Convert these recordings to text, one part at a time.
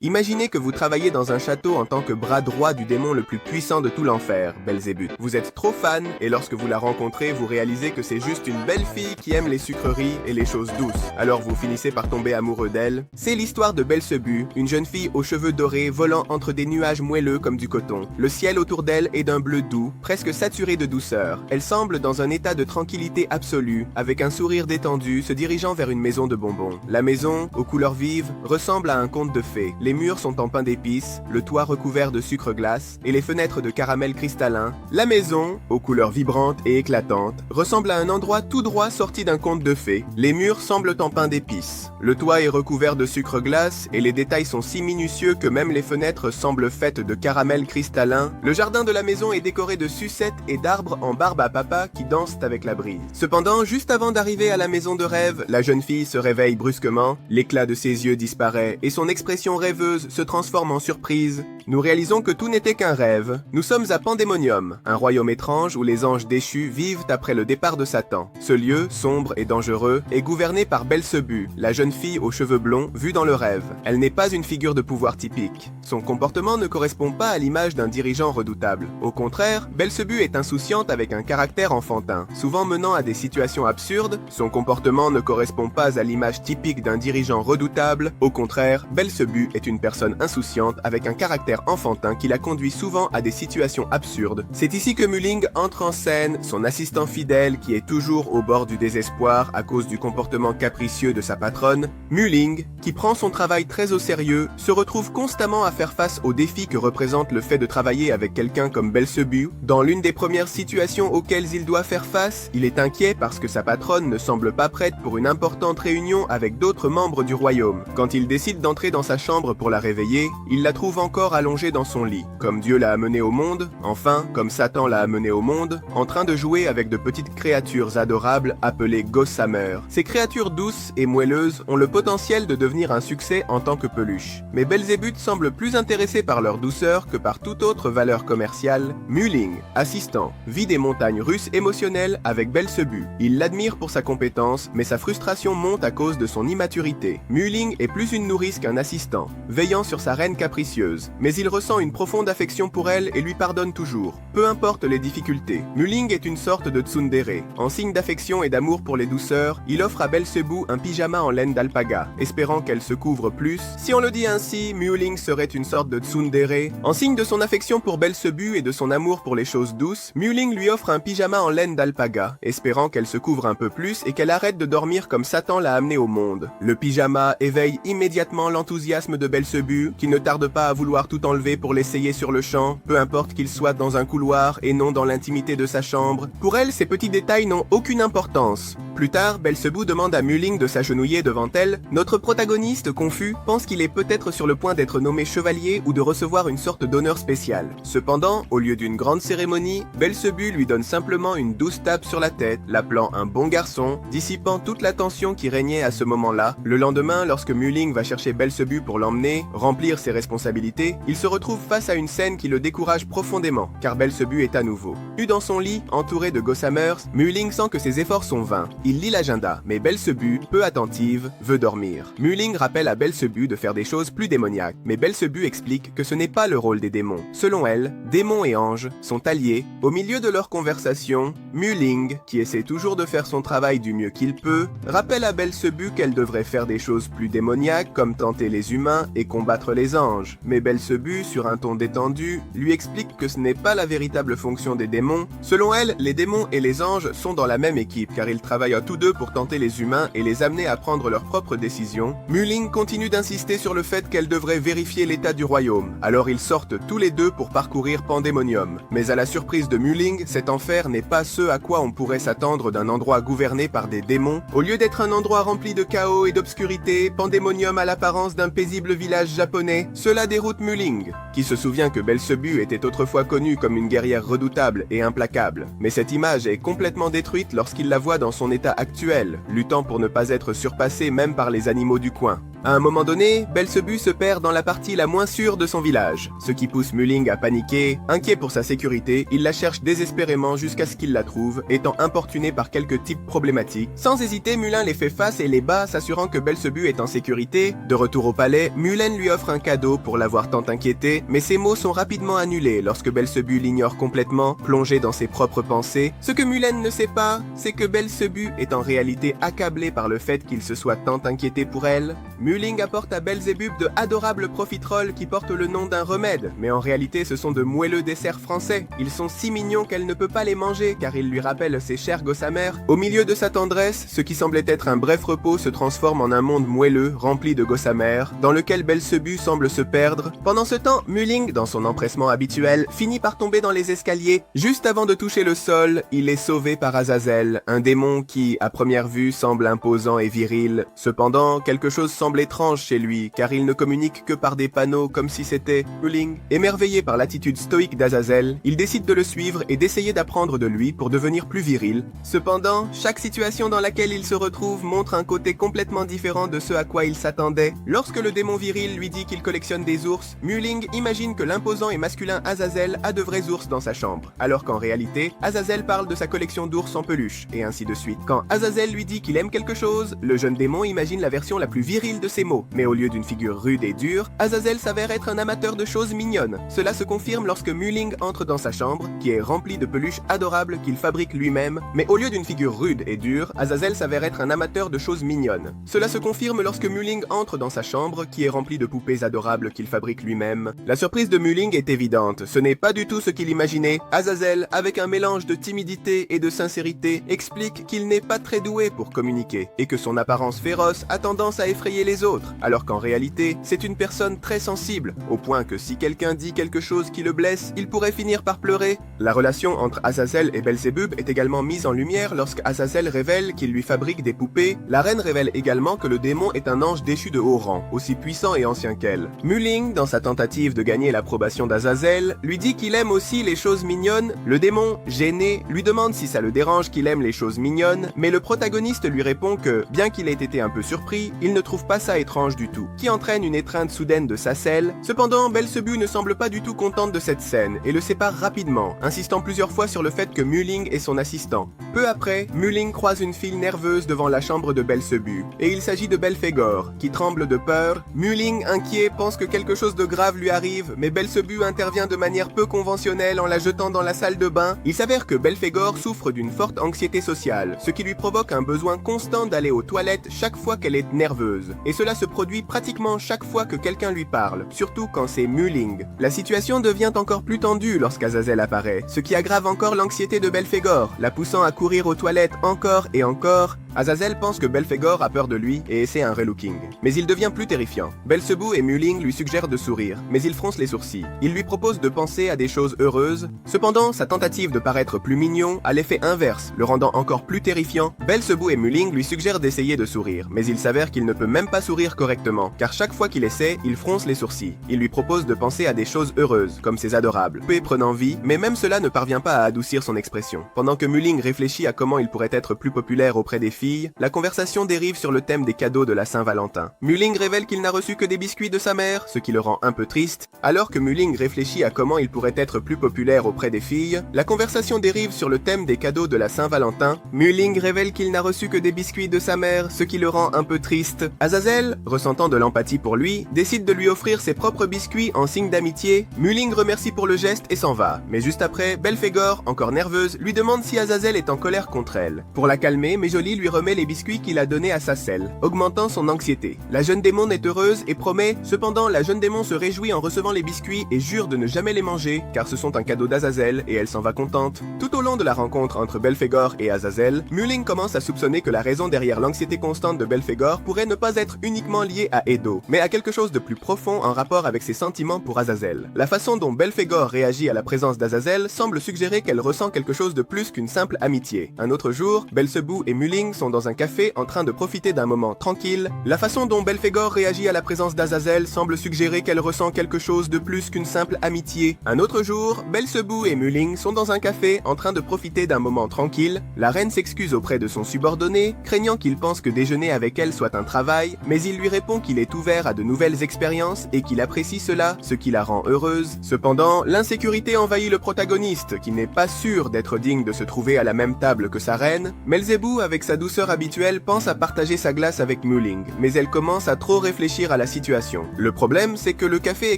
Imaginez que vous travaillez dans un château en tant que bras droit du démon le plus puissant de tout l'enfer, Belzébuth. Vous êtes trop fan et lorsque vous la rencontrez, vous réalisez que c'est juste une belle fille qui aime les sucreries et les choses douces. Alors vous finissez par tomber amoureux d'elle. C'est l'histoire de Belzébuth, une jeune fille aux cheveux dorés volant entre des nuages moelleux comme du coton. Le ciel autour d'elle est d'un bleu doux, presque saturé de douceur. Elle semble dans un état de tranquillité absolue, avec un sourire détendu, se dirigeant vers une maison de bonbons. La maison, aux couleurs vives, ressemble à un conte de fées. Les murs sont en pain d'épices, le toit recouvert de sucre glace et les fenêtres de caramel cristallin. La maison, aux couleurs vibrantes et éclatantes, ressemble à un endroit tout droit sorti d'un conte de fées. Les murs semblent en pain d'épices. Le toit est recouvert de sucre glace et les détails sont si minutieux que même les fenêtres semblent faites de caramel cristallin. Le jardin de la maison est décoré de sucettes et d'arbres en barbe à papa qui dansent avec la brise. Cependant, juste avant d'arriver à la maison de rêve, la jeune fille se réveille brusquement, l'éclat de ses yeux disparaît et son expression rêveuse se transforme en surprise. Nous réalisons que tout n'était qu'un rêve. Nous sommes à Pandémonium, un royaume étrange où les anges déchus vivent après le départ de Satan. Ce lieu, sombre et dangereux, est gouverné par Belzébuth, la jeune fille aux cheveux blonds vue dans le rêve. Elle n'est pas une figure de pouvoir typique. Son comportement ne correspond pas à l'image d'un dirigeant redoutable. Au contraire, Belzébuth est insouciante avec un caractère enfantin, souvent menant à des situations absurdes. Son comportement ne correspond pas à l'image typique d'un dirigeant redoutable. Au contraire, Belzébuth est une personne insouciante avec un caractère enfantin qui la conduit souvent à des situations absurdes. C'est ici que Mulling entre en scène, son assistant fidèle qui est toujours au bord du désespoir à cause du comportement capricieux de sa patronne. Mulling, qui prend son travail très au sérieux, se retrouve constamment à faire face aux défis que représente le fait de travailler avec quelqu'un comme Belzébuth. Dans l'une des premières situations auxquelles il doit faire face, il est inquiet parce que sa patronne ne semble pas prête pour une importante réunion avec d'autres membres du royaume. Quand il décide d'entrer dans sa chambre pour la réveiller, il la trouve encore allongée dans son lit. Comme Dieu l'a amenée au monde, enfin, comme Satan l'a amenée au monde, en train de jouer avec de petites créatures adorables appelées Gossamer. Ces créatures douces et moelleuses ont le potentiel de devenir un succès en tant que peluche. Mais Belzébuth semble plus intéressé par leur douceur que par toute autre valeur commerciale. Mulling, assistant, vit des montagnes russes émotionnelles avec Belzébuth. Il l'admire pour sa compétence, mais sa frustration monte à cause de son immaturité. Mulling est plus une nourrice qu'un assistant, veillant sur sa reine capricieuse, mais il ressent une profonde affection pour elle et lui pardonne toujours, peu importe les difficultés. Mulling est une sorte de tsundere. En signe d'affection et d'amour pour les douceurs, il offre à Belzébuth un pyjama en laine d'alpaga, espérant qu'elle se couvre plus. Si on le dit ainsi, Mulling serait une sorte de tsundere. En signe de son affection pour Belzébuth et de son amour pour les choses douces, Mulling lui offre un pyjama en laine d'alpaga, espérant qu'elle se couvre un peu plus et qu'elle arrête de dormir comme Satan l'a amenée au monde. Le pyjama éveille immédiatement l'enthousiasme de Belzébuth, qui ne tarde pas à vouloir tout enlever pour l'essayer sur le champ, peu importe qu'il soit dans un couloir et non dans l'intimité de sa chambre. Pour elle, ces petits détails n'ont aucune importance. Plus tard, Belzébuth demande à Mulling de s'agenouiller devant elle. Notre protagoniste, confus, pense qu'il est peut-être sur le point d'être nommé chevalier ou de recevoir une sorte d'honneur spécial. Cependant, au lieu d'une grande cérémonie, Belzébuth lui donne simplement une douce tape sur la tête, l'appelant un bon garçon, dissipant toute la tension qui régnait à ce moment-là. Le lendemain, lorsque Mulling va chercher Belzébuth pour l'emmener, remplir ses responsabilités, il se retrouve face à une scène qui le décourage profondément, car Belzébuth est à nouveau. Nu dans son lit, entouré de Gossamers, Mulling sent que ses efforts sont vains. Il lit l'agenda, mais Belzébuth, peu attentive, veut dormir. Mulling rappelle à Belzébuth de faire des choses plus démoniaques, mais Belzébuth explique que ce n'est pas le rôle des démons. Selon elle, démons et anges sont alliés. Au milieu de leur conversation, Mulling, qui essaie toujours de faire son travail du mieux qu'il peut, rappelle à Belzébuth qu'elle devrait faire des choses plus démoniaques comme tenter les humains et combattre les anges. Mais Belzébuth, sur un ton détendu, lui explique que ce n'est pas la véritable fonction des démons. Selon elle, les démons et les anges sont dans la même équipe car ils travaillent à tous deux pour tenter les humains et les amener à prendre leurs propres décisions. Mulling continue d'insister sur le fait qu'elle devrait vérifier l'état du royaume. Alors ils sortent tous les deux pour parcourir Pandémonium. Mais à la surprise de Mulling, cet enfer n'est pas ce à quoi on pourrait s'attendre d'un endroit gouverné par des démons. Au lieu d'être un endroit rempli de chaos et d'obscurité, Pandémonium a l'apparence d'un paisible village japonais. Cela déroute Mulling, qui se souvient que Belzébuth était autrefois connue comme une guerrière redoutable et implacable. Mais cette image est complètement détruite lorsqu'il la voit dans son état actuel, luttant pour ne pas être surpassé même par les animaux du coin. À un moment donné, Belzébuth se perd dans la partie la moins sûre de son village, ce qui pousse Mulling à paniquer. Inquiet pour sa sécurité, il la cherche désespérément jusqu'à ce qu'il la trouve, étant importuné par quelques types problématiques. Sans hésiter, Mulin les fait face et les bat, s'assurant que Belzébuth est en sécurité. De retour au palais, Mullen lui offre un cadeau pour l'avoir tant inquiété, mais ses mots sont rapidement annulés lorsque Belzébuth l'ignore complètement, plongé dans ses propres pensées. Ce que Mullen ne sait pas, c'est que Belzébuth est en réalité accablé par le fait qu'il se soit tant inquiété pour elle. Mulling apporte à Belzébuth de adorables profiteroles qui portent le nom d'un remède, mais en réalité ce sont de moelleux desserts français. Ils sont si mignons qu'elle ne peut pas les manger car ils lui rappellent ses chers gossamers. Au milieu de sa tendresse, ce qui semblait être un bref repos se transforme en un monde moelleux, rempli de gossamers, dans lequel Belzébuth semble se perdre. Pendant ce temps, Mulling, dans son empressement habituel, finit par tomber dans les escaliers. Juste avant de toucher le sol, il est sauvé par Azazel, un démon qui, à première vue, semble imposant et viril. Cependant, quelque chose semble étrange chez lui, car il ne communique que par des panneaux comme si c'était Mulling. Émerveillé par l'attitude stoïque d'Azazel, il décide de le suivre et d'essayer d'apprendre de lui pour devenir plus viril. Cependant, chaque situation dans laquelle il se retrouve montre un côté complètement différent de ce à quoi il s'attendait. Lorsque le démon viril lui dit qu'il collectionne des ours, Mulling imagine que l'imposant et masculin Azazel a de vrais ours dans sa chambre, alors qu'en réalité, Azazel parle de sa collection d'ours en peluche, et ainsi de suite. Quand Azazel lui dit qu'il aime quelque chose, le jeune démon imagine la version la plus virile de ses mots, mais au lieu d'une figure rude et dure, Azazel s'avère être un amateur de choses mignonnes. Cela se confirme lorsque Mulling entre dans sa chambre, qui est remplie de peluches adorables qu'il fabrique lui-même, mais au lieu d'une figure rude et dure, Azazel s'avère être un amateur de choses mignonnes. Cela se confirme lorsque Mulling entre dans sa chambre, qui est remplie de poupées adorables qu'il fabrique lui-même. La surprise de Mulling est évidente, ce n'est pas du tout ce qu'il imaginait. Azazel, avec un mélange de timidité et de sincérité, explique qu'il n'est pas très doué pour communiquer, et que son apparence féroce a tendance à effrayer les autres, alors qu'en réalité, c'est une personne très sensible, au point que si quelqu'un dit quelque chose qui le blesse, il pourrait finir par pleurer. La relation entre Azazel et Belzébuth est également mise en lumière lorsque Azazel révèle qu'il lui fabrique des poupées. La reine révèle également que le démon est un ange déchu de haut rang, aussi puissant et ancien qu'elle. Mulling, dans sa tentative de gagner l'approbation d'Azazel, lui dit qu'il aime aussi les choses mignonnes. Le démon, gêné, lui demande si ça le dérange qu'il aime les choses mignonnes, mais le protagoniste lui répond que, bien qu'il ait été un peu surpris, il ne trouve pas ça étrange du tout, qui entraîne une étreinte soudaine de sa selle. Cependant, Belzébuth ne semble pas du tout contente de cette scène et le sépare rapidement, insistant plusieurs fois sur le fait que Mulling est son assistant. Peu après, Mulling croise une fille nerveuse devant la chambre de Belzébuth, et il s'agit de Belphégor, qui tremble de peur. Mulling, inquiet, pense que quelque chose de grave lui arrive, mais Belzébuth intervient de manière peu conventionnelle en la jetant dans la salle de bain. Il s'avère que Belphégor souffre d'une forte anxiété sociale, ce qui lui provoque un besoin constant d'aller aux toilettes chaque fois qu'elle est nerveuse, et cela se produit pratiquement chaque fois que quelqu'un lui parle, surtout quand c'est Mulling. La situation devient encore plus tendue lorsqu'Azazel apparaît, ce qui aggrave encore l'anxiété de Belphégor, la poussant à courir aux toilettes encore et encore. Azazel pense que Belphégor a peur de lui et essaie un relooking. Mais il devient plus terrifiant. Belzébuth et Mulling lui suggèrent de sourire, mais il fronce les sourcils. Il lui propose de penser à des choses heureuses. Cependant, sa tentative de paraître plus mignon a l'effet inverse, le rendant encore plus terrifiant. Belzébuth et Mulling lui suggèrent d'essayer de sourire, mais il s'avère qu'il ne peut même pas sourire correctement, car chaque fois qu'il essaie, il fronce les sourcils. Il lui propose de penser à des choses heureuses, comme ses adorables, peu prenant vie, mais même cela ne parvient pas à adoucir son expression. Pendant que Mulling réfléchit à comment il pourrait être plus populaire auprès des filles, la conversation dérive sur le thème des cadeaux de la Saint-Valentin. Mulling révèle qu'il n'a reçu que des biscuits de sa mère, ce qui le rend un peu triste. Alors que Mulling réfléchit à comment il pourrait être plus populaire auprès des filles, la conversation dérive sur le thème des cadeaux de la Saint-Valentin. Mulling révèle qu'il n'a reçu que des biscuits de sa mère, ce qui le rend un peu triste. Azazel, ressentant de l'empathie pour lui, décide de lui offrir ses propres biscuits en signe d'amitié. Mulling remercie pour le geste et s'en va. Mais juste après, Belphégor, encore nerveuse, lui demande si Azazel est en colère contre elle. Pour la calmer, Méjolie lui remet les biscuits qu'il a donnés à sa selle, augmentant son anxiété. La jeune démon est heureuse et promet. Cependant, la jeune démon se réjouit en recevant les biscuits et jure de ne jamais les manger, car ce sont un cadeau d'Azazel et elle s'en va contente. Tout au long de la rencontre entre Belphégor et Azazel, Mulling commence à soupçonner que la raison derrière l'anxiété constante de Belphégor pourrait ne pas être uniquement liée à Edo, mais à quelque chose de plus profond en rapport avec ses sentiments pour Azazel. La façon dont Belphégor réagit à la présence d'Azazel semble suggérer qu'elle ressent quelque chose de plus qu'une simple amitié. Un autre jour, Belzébuth et Mulling sont dans un café en train de profiter d'un moment tranquille. La façon dont Belphégor réagit à la présence d'Azazel semble suggérer qu'elle ressent quelque chose de plus qu'une simple amitié. Un autre jour, Belzebub et Mulling sont dans un café en train de profiter d'un moment tranquille. La reine s'excuse auprès de son subordonné, craignant qu'il pense que déjeuner avec elle soit un travail, mais il lui répond qu'il est ouvert à de nouvelles expériences et qu'il apprécie cela, ce qui la rend heureuse. Cependant, l'insécurité envahit le protagoniste, qui n'est pas sûr d'être digne de se trouver à la même table que sa reine. Belzebub, avec sa douceur habituelle, pense à partager sa glace avec Mulling, mais elle commence à trop réfléchir à la situation. Le problème, c'est que le café est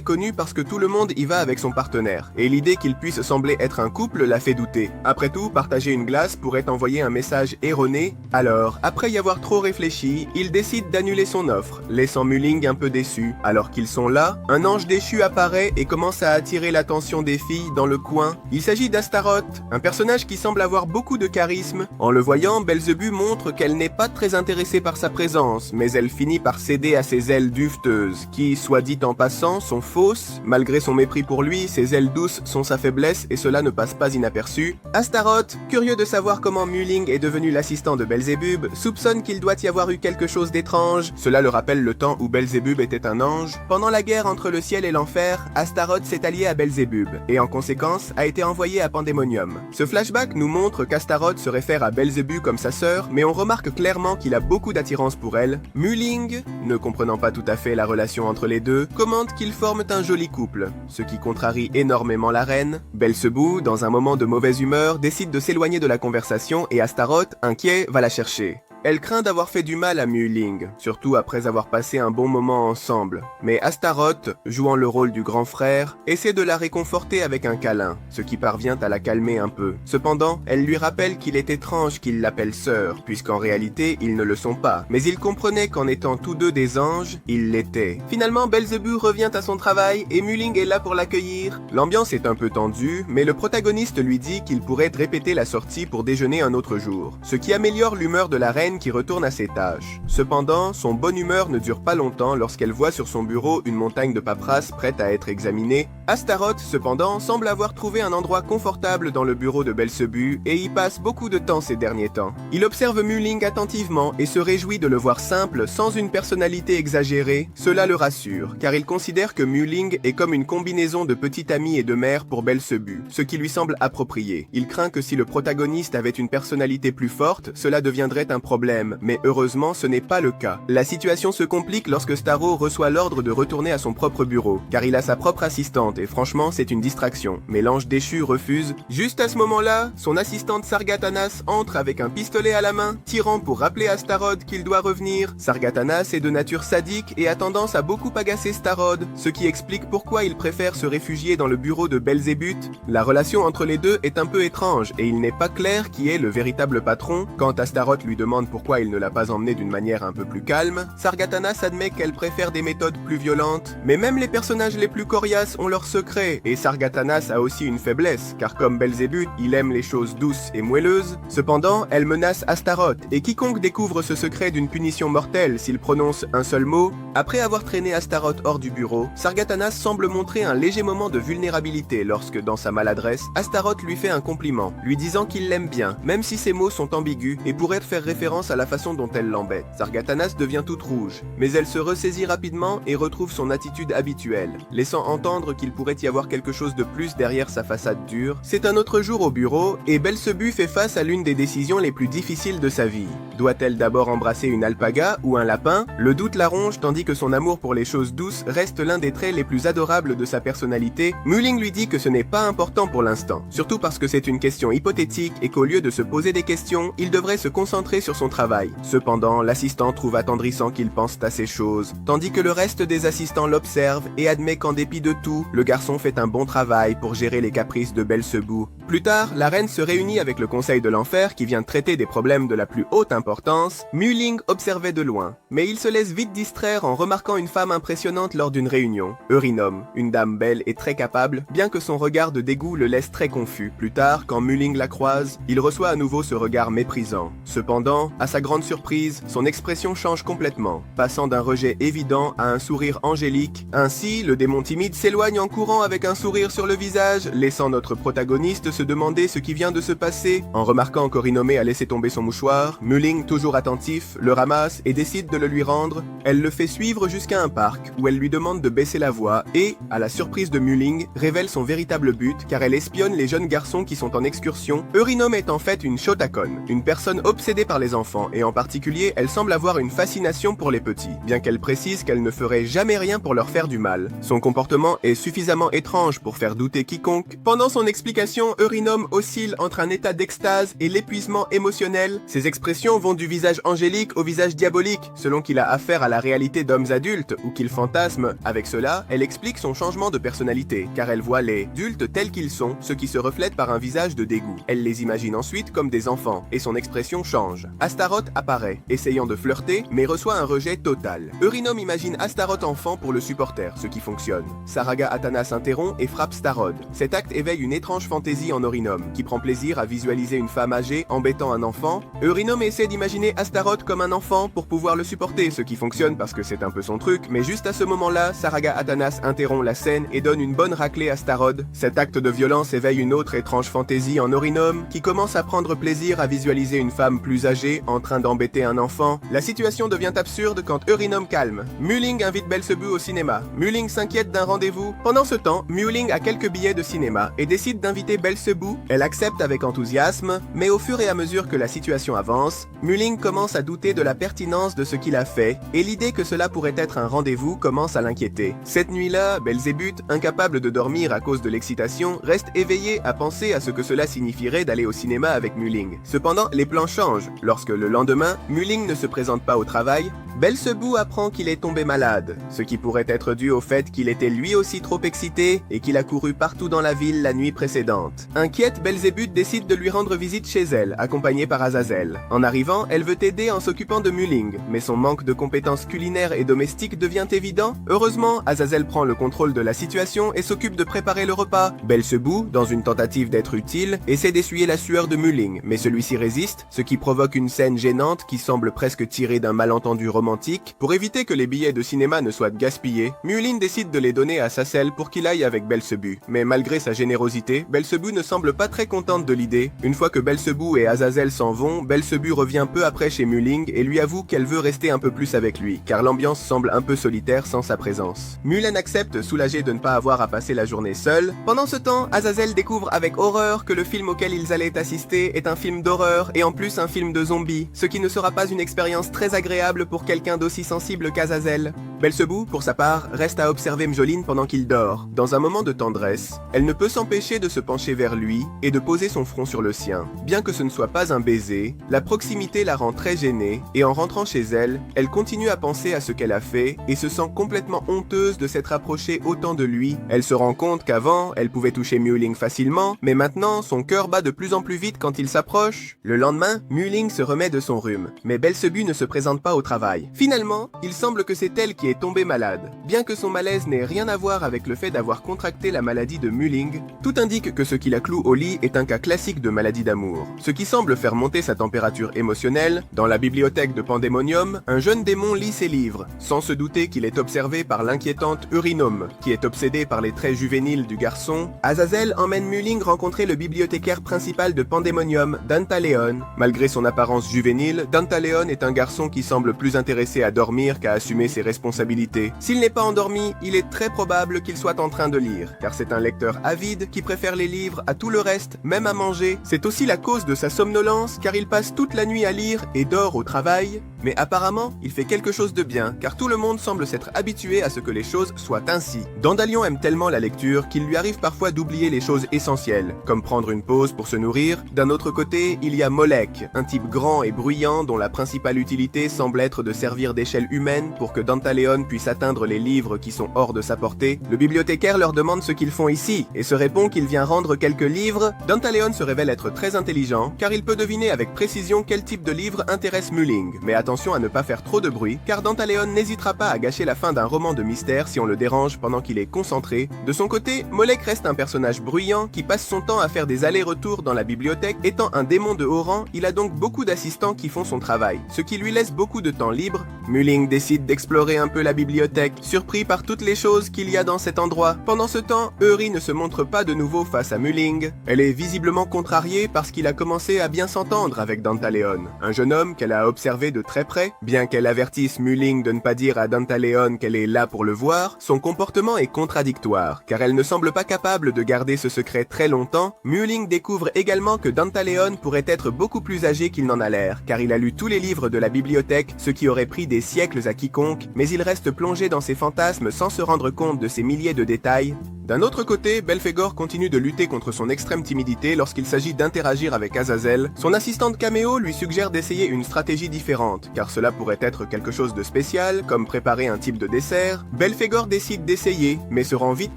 connu parce que tout le monde y va avec son partenaire, et l'idée qu'il puisse sembler être un couple la fait douter. Après tout, partager une glace pourrait envoyer un message erroné. Alors, après y avoir trop réfléchi, il décide d'annuler son offre, laissant Mulling un peu déçu. Alors qu'ils sont là, un ange déchu apparaît et commence à attirer l'attention des filles dans le coin. Il s'agit d'Astaroth, un personnage qui semble avoir beaucoup de charisme. En le voyant, Belzebub montre qu'elle n'est pas très intéressée par sa présence, mais elle finit par céder à ses ailes duveteuses, qui, soit dit en passant, sont fausses. Malgré son mépris pour lui, ses ailes douces sont sa faiblesse et cela ne passe pas inaperçu. Astaroth, curieux de savoir comment Mulling est devenu l'assistant de Belzebub, soupçonne qu'il doit y avoir eu quelque chose d'étrange. Cela le rappelle le temps où Belzebub était un ange. Pendant la guerre entre le ciel et l'enfer, Astaroth s'est allié à Belzebub et en conséquence a été envoyé à Pandémonium. Ce flashback nous montre qu'Astaroth se réfère à Belzebub comme sa sœur, mais on remarque clairement qu'il a beaucoup d'attirance pour elle. Mulling, ne comprenant pas tout à fait la relation entre les deux, commente qu'ils forment un joli couple, ce qui contrarie énormément la reine. Belzebub, dans un moment de mauvaise humeur, décide de s'éloigner de la conversation et Astaroth, inquiet, va la chercher. Elle craint d'avoir fait du mal à Mulling, surtout après avoir passé un bon moment ensemble. Mais Astaroth, jouant le rôle du grand frère, essaie de la réconforter avec un câlin, ce qui parvient à la calmer un peu. Cependant, elle lui rappelle qu'il est étrange qu'il l'appelle sœur, puisqu'en réalité, ils ne le sont pas. Mais il comprenait qu'en étant tous deux des anges, ils l'étaient. Finalement, Belzebub revient à son travail et Mulling est là pour l'accueillir. L'ambiance est un peu tendue, mais le protagoniste lui dit qu'il pourrait répéter la sortie pour déjeuner un autre jour, ce qui améliore l'humeur de la reine qui retourne à ses tâches. Cependant, son bonne humeur ne dure pas longtemps lorsqu'elle voit sur son bureau une montagne de paperasse prête à être examinée. Astaroth, cependant, semble avoir trouvé un endroit confortable dans le bureau de Belzebub et y passe beaucoup de temps ces derniers temps. Il observe Mulling attentivement et se réjouit de le voir simple, sans une personnalité exagérée. Cela le rassure, car il considère que Mulling est comme une combinaison de petit ami et de mère pour Belzebub, ce qui lui semble approprié. Il craint que si le protagoniste avait une personnalité plus forte, cela deviendrait un problème. Mais heureusement ce n'est pas le cas. La situation se complique lorsque Starro reçoit l'ordre de retourner à son propre bureau, car il a sa propre assistante et franchement c'est une distraction. Mais l'ange déchu refuse. Juste à ce moment-là, son assistante Sargatanas entre avec un pistolet à la main, tirant pour rappeler à Starrod qu'il doit revenir. Sargatanas est de nature sadique et a tendance à beaucoup agacer Starrod, ce qui explique pourquoi il préfère se réfugier dans le bureau de Belzébuth. La relation entre les deux est un peu étrange et il n'est pas clair qui est le véritable patron. Quand Astaroth lui demande pourquoi il ne l'a pas emmenée d'une manière un peu plus calme, Sargatanas admet qu'elle préfère des méthodes plus violentes. Mais même les personnages les plus coriaces ont leurs secrets, et Sargatanas a aussi une faiblesse, car comme Belzébuth, il aime les choses douces et moelleuses. Cependant, elle menace Astaroth, et quiconque découvre ce secret d'une punition mortelle s'il prononce un seul mot. Après avoir traîné Astaroth hors du bureau, Sargatanas semble montrer un léger moment de vulnérabilité lorsque, dans sa maladresse, Astaroth lui fait un compliment, lui disant qu'il l'aime bien, même si ses mots sont ambigus et pourraient faire référence à la façon dont elle l'embête. Sargatanas devient toute rouge, mais elle se ressaisit rapidement et retrouve son attitude habituelle, laissant entendre qu'il pourrait y avoir quelque chose de plus derrière sa façade dure. C'est un autre jour au bureau, et Belzébuth fait face à l'une des décisions les plus difficiles de sa vie. Doit-elle d'abord embrasser une alpaga ou un lapin? Le doute la ronge tandis que son amour pour les choses douces reste l'un des traits les plus adorables de sa personnalité. Mulling lui dit que ce n'est pas important pour l'instant, surtout parce que c'est une question hypothétique et qu'au lieu de se poser des questions, il devrait se concentrer sur son travail. Cependant, l'assistant trouve attendrissant qu'il pense à ces choses, tandis que le reste des assistants l'observe et admet qu'en dépit de tout, le garçon fait un bon travail pour gérer les caprices de Belzébuth. Plus tard, la reine se réunit avec le conseil de l'enfer qui vient traiter des problèmes de la plus haute importance. Mulling observait de loin, mais il se laisse vite distraire en remarquant une femme impressionnante lors d'une réunion, Eurinome, une dame belle et très capable, bien que son regard de dégoût le laisse très confus. Plus tard, quand Mulling la croise, il reçoit à nouveau ce regard méprisant. Cependant, à sa grande surprise, son expression change complètement, passant d'un rejet évident à un sourire angélique. Ainsi, le démon timide s'éloigne en courant avec un sourire sur le visage, laissant notre protagoniste se se demander ce qui vient de se passer. En remarquant qu'Orinoome a laissé tomber son mouchoir, Muling, toujours attentif, le ramasse et décide de le lui rendre. Elle le fait suivre jusqu'à un parc où elle lui demande de baisser la voix et, à la surprise de Muling, révèle son véritable but car elle espionne les jeunes garçons qui sont en excursion. Orinoome est en fait une Shotacon, une personne obsédée par les enfants et en particulier, elle semble avoir une fascination pour les petits, bien qu'elle précise qu'elle ne ferait jamais rien pour leur faire du mal. Son comportement est suffisamment étrange pour faire douter quiconque. Pendant son explication, Orinoome oscille entre un état d'extase et l'épuisement émotionnel. Ses expressions vont du visage angélique au visage diabolique, selon qu'il a affaire à la réalité d'hommes adultes ou qu'il fantasme. Avec cela, elle explique son changement de personnalité, car elle voit les adultes tels qu'ils sont, ce qui se reflète par un visage de dégoût. Elle les imagine ensuite comme des enfants, et son expression change. Astaroth apparaît, essayant de flirter, mais reçoit un rejet total. Orinoome imagine Astaroth enfant pour le supporter, ce qui fonctionne. Saraga Atanas s'interrompt et frappe Starod. Cet acte éveille une étrange fantaisie en Orinoome, qui prend plaisir à visualiser une femme âgée embêtant un enfant. Orinoome essaie d'imaginer Astaroth comme un enfant pour pouvoir le supporter, ce qui fonctionne parce que c'est un peu son truc, mais juste à ce moment-là, Saraga Atanas interrompt la scène et donne une bonne raclée à Starod. Cet acte de violence éveille une autre étrange fantaisie en Orinoome, qui commence à prendre plaisir à visualiser une femme plus âgée en train d'embêter un enfant. La situation devient absurde quand Orinoome calme. Muling invite Belzebu au cinéma. Muling s'inquiète d'un rendez-vous. Pendant ce temps, Muling a quelques billets de cinéma et décide d'inviter Belzebu. Elle accepte avec enthousiasme, mais au fur et à mesure que la situation avance, Muling commence à douter de la pertinence de ce qu'il a fait, et l'idée que cela pourrait être un rendez-vous commence à l'inquiéter. Cette nuit-là, Belzébuth, incapable de dormir à cause de l'excitation, reste éveillé à penser à ce que cela signifierait d'aller au cinéma avec Muling. Cependant, les plans changent. Lorsque le lendemain, Muling ne se présente pas au travail, Belzebu apprend qu'il est tombé malade, ce qui pourrait être dû au fait qu'il était lui aussi trop excité et qu'il a couru partout dans la ville la nuit précédente. Inquiète, Belzébuth décide de lui rendre visite chez elle, accompagnée par Azazel. En arrivant, elle veut aider en s'occupant de Muling, mais son manque de compétences culinaires et domestiques devient évident. Heureusement, Azazel prend le contrôle de la situation et s'occupe de préparer le repas. Belzebu, dans une tentative d'être utile, essaie d'essuyer la sueur de Muling, mais celui-ci résiste, ce qui provoque une scène gênante qui semble presque tirée d'un malentendu romantique. Pour éviter que les billets de cinéma ne soient gaspillés, Muling décide de les donner à Sacel pour qu'il aille avec Belzebu. Mais malgré sa générosité, Belzebu ne semble pas très contente de l'idée. Une fois que Belzebu et Azazel s'en vont, Belzebu revient peu après chez Muling et lui avoue qu'elle veut rester un peu plus avec lui, car l'ambiance semble un peu solitaire sans sa présence. Muling accepte, soulagé de ne pas avoir à passer la journée seule. Pendant ce temps, Azazel découvre avec horreur que le film auquel ils allaient assister est un film d'horreur et en plus un film de zombies, ce qui ne sera pas une expérience très agréable pour quelqu'un d'aussi sensible qu'Azazel. Belzebu, pour sa part, reste à observer Mjolnir pendant qu'il dort. Dans un moment de tendresse, elle ne peut s'empêcher de se pencher vers lui et de poser son front sur le sien. Bien que ce ne soit pas un baiser, la proximité la rend très gênée et en rentrant chez elle, elle continue à penser à ce qu'elle a fait et se sent complètement honteuse de s'être approchée autant de lui. Elle se rend compte qu'avant, elle pouvait toucher Muling facilement, mais maintenant, son cœur bat de plus en plus vite quand il s'approche. Le lendemain, Muling se remet de son rhume, mais Belzebu ne se présente pas au travail. Finalement, il semble que c'est elle qui est tombée malade. Bien que son malaise n'ait rien à voir avec le fait d'avoir contracté la maladie de Muling, tout indique que ce qui la cloue au lit est un cas classique de maladie d'amour. Ce qui semble faire monter sa température émotionnelle, dans la bibliothèque de Pandémonium, un jeune démon lit ses livres, sans se douter qu'il est observé par l'inquiétante Orinoome, qui est obsédée par les traits juvéniles du garçon. Azazel emmène Muling rencontrer le bibliothécaire principal de Pandémonium, Dantaleon. Malgré son apparence juvénile, Dantaleon est un garçon qui semble plus intéressé à dormir qu'à assumer ses responsabilités. S'il n'est pas endormi, il est très probable qu'il soit en train de lire, car c'est un lecteur avide qui préfère les livres à tout le reste, même à manger. C'est aussi la cause de sa somnolence, car il passe toute la nuit à lire et dort au travail. Mais apparemment, il fait quelque chose de bien, car tout le monde semble s'être habitué à ce que les choses soient ainsi. Dandalion aime tellement la lecture qu'il lui arrive parfois d'oublier les choses essentielles, comme prendre une pause pour se nourrir. D'un autre côté, il y a Molek, un type grand et bruyant dont la principale utilité semble être de servir d'échelle humaine pour que Dantaleon puisse atteindre les livres qui sont hors de sa portée. Le bibliothécaire leur demande ce qu'ils font ici, et se répond qu'il vient rendre quelques livres. Dantaleon se révèle être très intelligent, car il peut deviner avec précision quel type de livre intéresse Muling. Mais attention à ne pas faire trop de bruit, car Dantaleon n'hésitera pas à gâcher la fin d'un roman de mystère si on le dérange pendant qu'il est concentré. De son côté, Molek reste un personnage bruyant qui passe son temps à faire des allers-retours dans la bibliothèque. Étant un démon de haut rang, il a donc beaucoup d'assistants qui font son travail, ce qui lui laisse beaucoup de temps libre. Muling décide d'explorer un peu peu la bibliothèque, surpris par toutes les choses qu'il y a dans cet endroit. Pendant ce temps, Eury ne se montre pas de nouveau face à Mulling. Elle est visiblement contrariée parce qu'il a commencé à bien s'entendre avec Dantaleon, un jeune homme qu'elle a observé de très près. Bien qu'elle avertisse Mulling de ne pas dire à Dantaleon qu'elle est là pour le voir, son comportement est contradictoire, car elle ne semble pas capable de garder ce secret très longtemps. Mulling découvre également que Dantaleon pourrait être beaucoup plus âgé qu'il n'en a l'air, car il a lu tous les livres de la bibliothèque, ce qui aurait pris des siècles à quiconque, mais il reste plongé dans ses fantasmes sans se rendre compte de ces milliers de détails. D'un autre côté, Belphégor continue de lutter contre son extrême timidité lorsqu'il s'agit d'interagir avec Azazel. Son assistante Caméo lui suggère d'essayer une stratégie différente, car cela pourrait être quelque chose de spécial, comme préparer un type de dessert. Belphégor décide d'essayer, mais se rend vite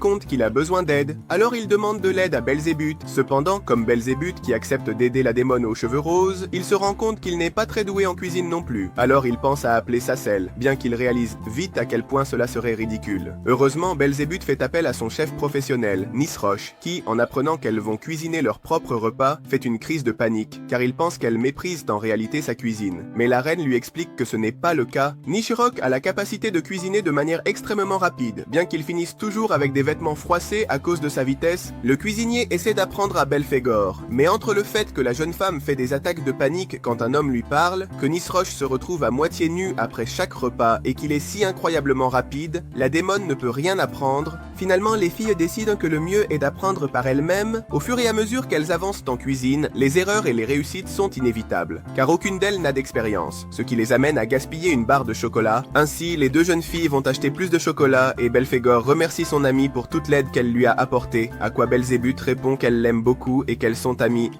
compte qu'il a besoin d'aide. Alors il demande de l'aide à Belzébuth. Cependant, comme Belzébuth qui accepte d'aider la démone aux cheveux roses, il se rend compte qu'il n'est pas très doué en cuisine non plus. Alors il pense à appeler Sacel, bien qu'il réalise vite à quel point cela serait ridicule. Heureusement, Belzébuth fait appel à son chef professionnel, Nisroch, qui, en apprenant qu'elles vont cuisiner leur propre repas, fait une crise de panique, car il pense qu'elle méprise en réalité sa cuisine. Mais la reine lui explique que ce n'est pas le cas. Nisroch a la capacité de cuisiner de manière extrêmement rapide, bien qu'il finisse toujours avec des vêtements froissés à cause de sa vitesse. Le cuisinier essaie d'apprendre à Belphégor, mais entre le fait que la jeune femme fait des attaques de panique quand un homme lui parle, que Nisroch se retrouve à moitié nu après chaque repas et qu'il est si incroyablement rapide, la démone ne peut rien apprendre. Finalement, les filles décident que le mieux est d'apprendre par elles-mêmes. Au fur et à mesure qu'elles avancent en cuisine, les erreurs et les réussites sont inévitables, car aucune d'elles n'a d'expérience, ce qui les amène à gaspiller une barre de chocolat. Ainsi, les deux jeunes filles vont acheter plus de chocolat et Belphégor remercie son amie pour toute l'aide qu'elle lui a apportée, à quoi Belzébuth répond qu'elle l'aime beaucoup et qu'elles sont amies.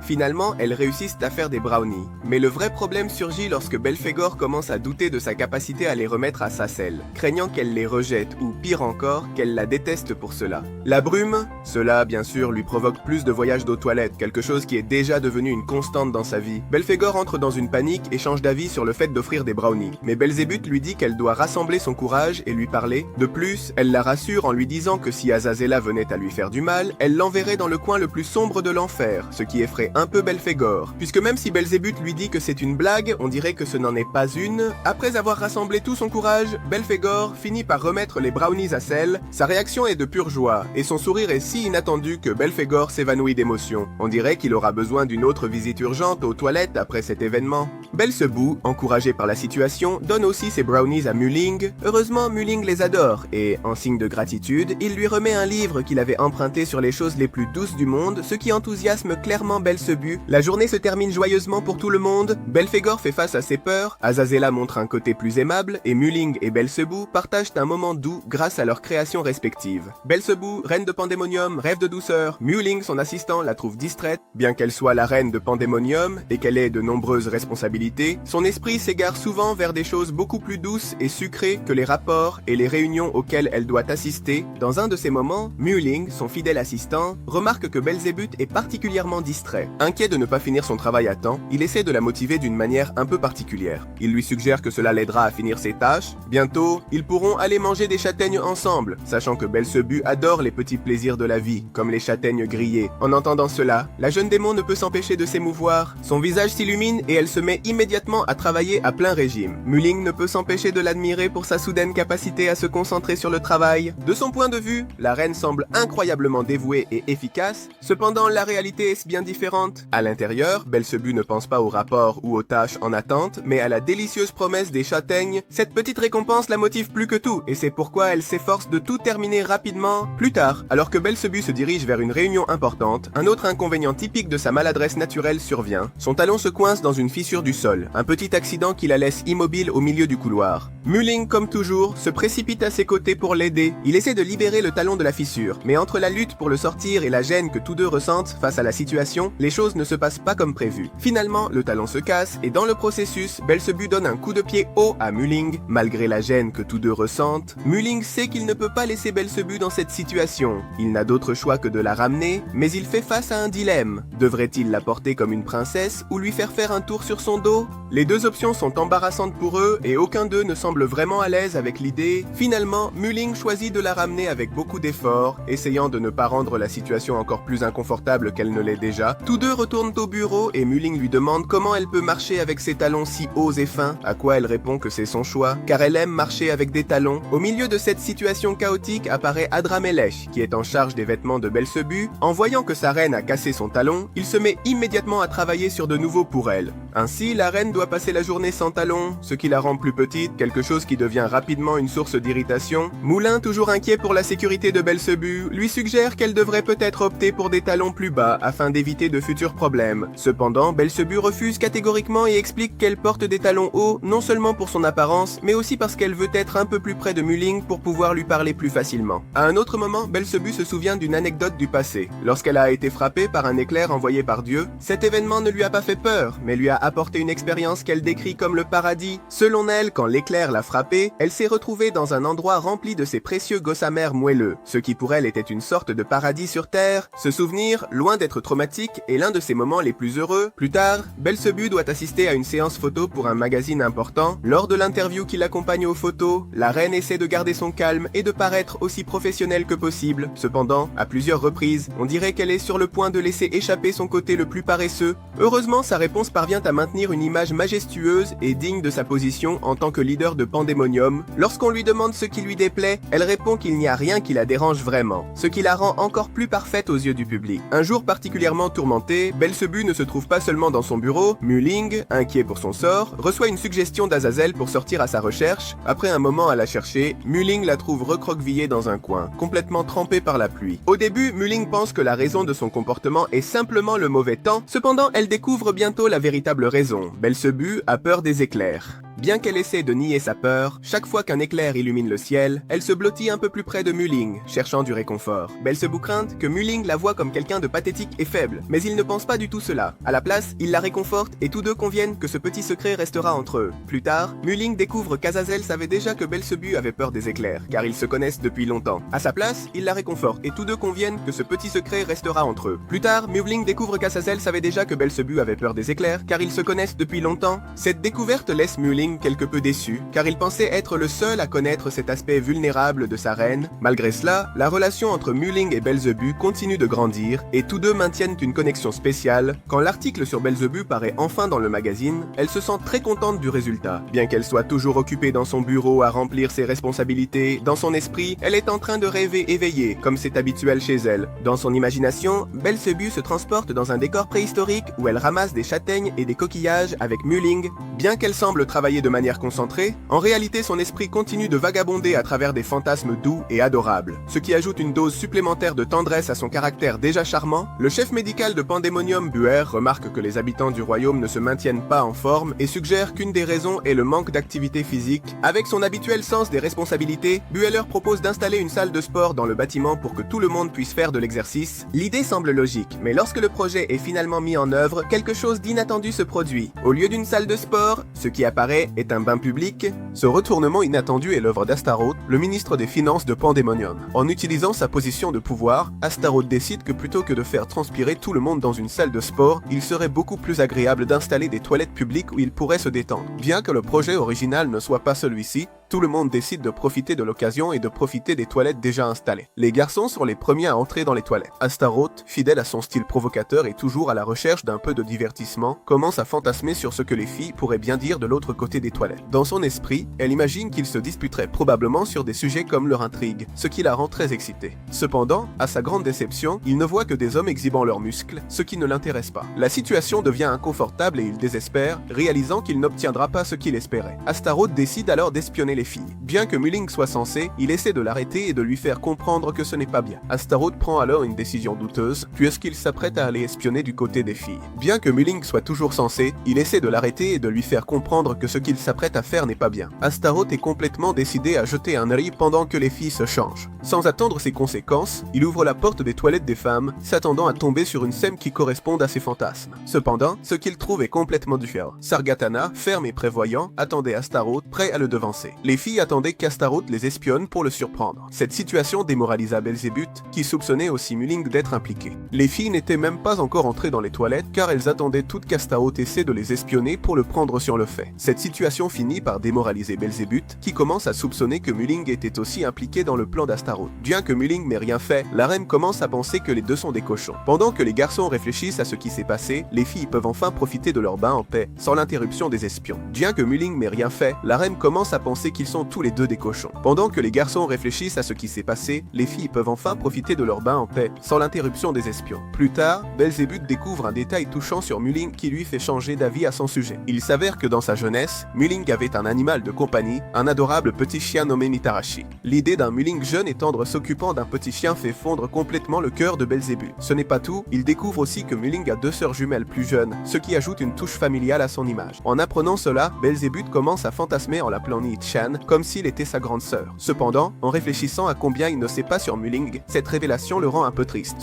Finalement, elles réussissent à faire des brownies. Mais le vrai problème surgit lorsque Belphégor commence à douter de sa capacité à les remettre à Sacel, craignant qu'elle les rejette ou pire encore, qu'elle la déteste pour cela. La brume, cela bien sûr lui provoque plus de voyages d'aux toilettes, quelque chose qui est déjà devenu une constante dans sa vie. Belphégor entre dans une panique et change d'avis sur le fait d'offrir des brownies. Mais Belzébuth lui dit qu'elle doit rassembler son courage et lui parler. De plus, elle la rassure en lui disant que si Azazela venait à lui faire du mal, elle l'enverrait dans le coin le plus sombre de l'enfer, ce qui effraie un peu Belphégor. Puisque même si Belzébuth lui dit que c'est une blague, on dirait que ce n'en est pas une. Après avoir rassemblé tout son courage, Belphégor finit par remettre les brownies à Sel. Sa réaction est de pure joie, et son sourire est si inattendu que Belphégor s'évanouit d'émotion. On dirait qu'il aura besoin d'une autre visite urgente aux toilettes après cet événement. Belzébuth, encouragé par la situation, donne aussi ses brownies à Mulling. Heureusement, Mulling les adore, et, en signe de gratitude, il lui remet un livre qu'il avait emprunté sur les choses les plus douces du monde, ce qui enthousiasme clairement Belzébuth. La journée se termine joyeusement pour tout le monde. Belphégor fait face à ses peurs, Azazela montre un côté plus aimable, et Mulling et Belzébuth partagent un moment doux grâce à leur créations respectives. Belzébuth, reine de Pandémonium, rêve de douceur. Mulling, son assistant, la trouve distraite. Bien qu'elle soit la reine de Pandémonium et qu'elle ait de nombreuses responsabilités, son esprit s'égare souvent vers des choses beaucoup plus douces et sucrées que les rapports et les réunions auxquelles elle doit assister. Dans un de ces moments, Mulling, son fidèle assistant, remarque que Belzébuth est particulièrement distrait. Inquiet de ne pas finir son travail à temps, il essaie de la motiver d'une manière un peu particulière. Il lui suggère que cela l'aidera à finir ses tâches. Bientôt, ils pourront aller manger des châtaignes ensemble, sachant que Belzébuth adore les petits plaisirs de la vie, comme les châtaignes grillées. En entendant cela, la jeune démon ne peut s'empêcher de s'émouvoir. Son visage s'illumine et elle se met immédiatement à travailler à plein régime. Mulling ne peut s'empêcher de l'admirer pour sa soudaine capacité à se concentrer sur le travail. De son point de vue, la reine semble incroyablement dévouée et efficace, cependant la réalité est bien différente. À l'intérieur, Belzébuth ne pense pas aux rapports ou aux tâches en attente, mais à la délicieuse promesse des châtaignes. Cette petite récompense la motive plus que tout, et c'est pourquoi elle s'efforce de tout terminer rapidement. Plus tard, alors que Belzébuth se dirige vers une réunion importante, un autre inconvénient typique de sa maladresse naturelle survient. Son talon se coince dans une fissure du sol, un petit accident qui la laisse immobile au milieu du couloir. Mulling, comme toujours, se précipite à ses côtés pour l'aider. Il essaie de libérer le talon de la fissure, mais entre la lutte pour le sortir et la gêne que tous deux ressentent face à la situation, les choses ne se passent pas comme prévu. Finalement, le talon se casse et dans le processus, Belzébuth donne un coup de pied haut à Mulling. Malgré la gêne que tous deux ressentent, Mulling sait qu'il ne peut pas laisser Belzébuth Belzébuth dans cette situation? Il n'a d'autre choix que de la ramener, mais il fait face à un dilemme. Devrait-il la porter comme une princesse ou lui faire un tour sur son dos? Les deux options sont embarrassantes pour eux et aucun d'eux ne semble vraiment à l'aise avec l'idée. Finalement, Mu-Ling choisit de la ramener avec beaucoup d'efforts, essayant de ne pas rendre la situation encore plus inconfortable qu'elle ne l'est déjà. Tous deux retournent au bureau et Mu-Ling lui demande comment elle peut marcher avec ses talons si hauts et fins, à quoi elle répond que c'est son choix, car elle aime marcher avec des talons. Au milieu de cette situation chaotique apparaît Adramelech, qui est en charge des vêtements de Belzébuth. En voyant que sa reine a cassé son talon, il se met immédiatement à travailler sur de nouveaux pour elle. Ainsi, la reine doit passer la journée sans talons, ce qui la rend plus petite, quelque chose qui devient rapidement une source d'irritation. Moulin, toujours inquiet pour la sécurité de Belzébuth, lui suggère qu'elle devrait peut-être opter pour des talons plus bas afin d'éviter de futurs problèmes. Cependant, Belzébuth refuse catégoriquement et explique qu'elle porte des talons hauts non seulement pour son apparence, mais aussi parce qu'elle veut être un peu plus près de Mu-Ling pour pouvoir lui parler plus facilement. À un autre moment, Belzébuth se souvient d'une anecdote du passé. Lorsqu'elle a été frappée par un éclair envoyé par Dieu, cet événement ne lui a pas fait peur, mais lui a apporté une expérience qu'elle décrit comme le paradis. Selon elle, quand l'éclair l'a frappée, elle s'est retrouvée dans un endroit rempli de ces précieux gossamers moelleux, ce qui pour elle était une sorte de paradis sur Terre. Ce souvenir, loin d'être traumatique, est l'un de ses moments les plus heureux. Plus tard, Belzébuth doit assister à une séance photo pour un magazine important. Lors de l'interview qui l'accompagne aux photos, la reine essaie de garder son calme et de paraître aussi professionnelle que possible. Cependant, à plusieurs reprises, on dirait qu'elle est sur le point de laisser échapper son côté le plus paresseux. Heureusement, sa réponse parvient à maintenir une image majestueuse et digne de sa position en tant que leader de Pandemonium. Lorsqu'on lui demande ce qui lui déplaît, elle répond qu'il n'y a rien qui la dérange vraiment, ce qui la rend encore plus parfaite aux yeux du public. Un jour particulièrement tourmenté, Belzébuth ne se trouve pas seulement dans son bureau. Mu-Ling, inquiet pour son sort, reçoit une suggestion d'Azazel pour sortir à sa recherche. Après un moment à la chercher, Mu-Ling la trouve recroquevillée dans un coin, complètement trempée par la pluie. Au début, Mu-Ling pense que la raison de son comportement est simplement le mauvais temps. Cependant, elle découvre bientôt la véritable raison. Belzébuth a peur des éclairs. Bien qu'elle essaie de nier sa peur, chaque fois qu'un éclair illumine le ciel, elle se blottit un peu plus près de Mu-Ling, cherchant du réconfort. Belzébuth craint que Mu-Ling la voie comme quelqu'un de pathétique et faible, mais il ne pense pas du tout cela. À la place, il la réconforte et tous deux conviennent que ce petit secret restera entre eux. Plus tard, Mu-Ling découvre qu'Azazel savait déjà que Belzébuth avait peur des éclairs, car ils se connaissent depuis longtemps. À sa place, il la réconforte et tous deux conviennent que ce petit secret restera entre eux. Plus tard, Mu-Ling découvre qu'Azazel savait déjà que Belzébuth avait peur des éclairs, car ils se connaissent depuis longtemps. Cette découverte laisse Mu-Ling quelque peu déçu, car il pensait être le seul à connaître cet aspect vulnérable de sa reine. Malgré cela, la relation entre Mu-Ling et Belzébuth continue de grandir, et tous deux maintiennent une connexion spéciale. Quand l'article sur Belzébuth paraît enfin dans le magazine, elle se sent très contente du résultat. Bien qu'elle soit toujours occupée dans son bureau à remplir ses responsabilités, dans son esprit, elle est en train de rêver éveillée, comme c'est habituel chez elle. Dans son imagination, Belzébuth se transporte dans un décor préhistorique où elle ramasse des châtaignes et des coquillages avec Mu-Ling. Bien qu'elle semble travailler de manière concentrée, en réalité son esprit continue de vagabonder à travers des fantasmes doux et adorables, ce qui ajoute une dose supplémentaire de tendresse à son caractère déjà charmant. Le chef médical de Pandemonium, Buer, remarque que les habitants du royaume ne se maintiennent pas en forme et suggère qu'une des raisons est le manque d'activité physique. Avec son habituel sens des responsabilités, Bueller propose d'installer une salle de sport dans le bâtiment pour que tout le monde puisse faire de l'exercice. L'idée semble logique, mais lorsque le projet est finalement mis en œuvre, quelque chose d'inattendu se produit. Au lieu d'une salle de sport, ce qui apparaît est un bain public. Ce retournement inattendu est l'œuvre d'Astaroth, le ministre des Finances de Pandemonium. En utilisant sa position de pouvoir, Astaroth décide que plutôt que de faire transpirer tout le monde dans une salle de sport, il serait beaucoup plus agréable d'installer des toilettes publiques où il pourrait se détendre. Bien que le projet original ne soit pas celui-ci, tout le monde décide de profiter de l'occasion et de profiter des toilettes déjà installées. Les garçons sont les premiers à entrer dans les toilettes. Astaroth, fidèle à son style provocateur et toujours à la recherche d'un peu de divertissement, commence à fantasmer sur ce que les filles pourraient bien dire de l'autre côté des toilettes. Dans son esprit, elle imagine qu'ils se disputeraient probablement sur des sujets comme leur intrigue, ce qui la rend très excitée. Cependant, à sa grande déception, il ne voit que des hommes exhibant leurs muscles, ce qui ne l'intéresse pas. La situation devient inconfortable et il désespère, réalisant qu'il n'obtiendra pas ce qu'il espérait. Astaroth décide alors d'espionner les filles. Bien que Mu-Ling soit censé, il essaie de l'arrêter et de lui faire comprendre que ce n'est pas bien. Astaroth prend alors une décision douteuse, puisqu'il s'apprête à aller espionner du côté des filles. Bien que Mu-Ling soit toujours censé, il essaie de l'arrêter et de lui faire comprendre que ce qu'il s'apprête à faire n'est pas bien. Astaroth est complètement décidé à jeter un œil pendant que les filles se changent. Sans attendre ses conséquences, il ouvre la porte des toilettes des femmes, s'attendant à tomber sur une scène qui corresponde à ses fantasmes. Cependant, ce qu'il trouve est complètement différent. Sargatana, ferme et prévoyant, attendait Astaroth, prêt à le devancer. Les filles attendaient qu'Astaroth les espionne pour le surprendre. Cette situation démoralisa Belzébuth, qui soupçonnait aussi Mulling d'être impliqué. Les filles n'étaient même pas encore entrées dans les toilettes car elles attendaient toutes qu'Astaroth essaie de les espionner pour le prendre sur le fait. Cette situation finit par démoraliser Belzébuth, qui commence à soupçonner que Mulling était aussi impliqué dans le plan d'Astaroth. Bien que Mulling n'ait rien fait, la reine commence à penser que les deux sont des cochons. Pendant que les garçons réfléchissent à ce qui s'est passé, les filles peuvent enfin profiter de leur bain en paix, sans l'interruption des espions. Bien que Mulling n'ait rien fait, la reine commence à penser qu'ils sont tous les deux des cochons. Pendant que les garçons réfléchissent à ce qui s'est passé, les filles peuvent enfin profiter de leur bain en paix, sans l'interruption des espions. Plus tard, Belzébuth découvre un détail touchant sur Mulling qui lui fait changer d'avis à son sujet. Il s'avère que dans sa jeunesse, Mulling avait un animal de compagnie, un adorable petit chien nommé Mitarashi. L'idée d'un Mulling jeune et tendre s'occupant d'un petit chien fait fondre complètement le cœur de Belzébuth. Ce n'est pas tout, il découvre aussi que Mulling a 2 sœurs jumelles plus jeunes, ce qui ajoute une touche familiale à son image. En apprenant cela, Belzébuth commence à fantasmer en l'appelant Ni-chan, comme s'il était sa grande sœur. Cependant, en réfléchissant à combien il ne sait pas sur Mulling, cette révélation le rend un peu triste.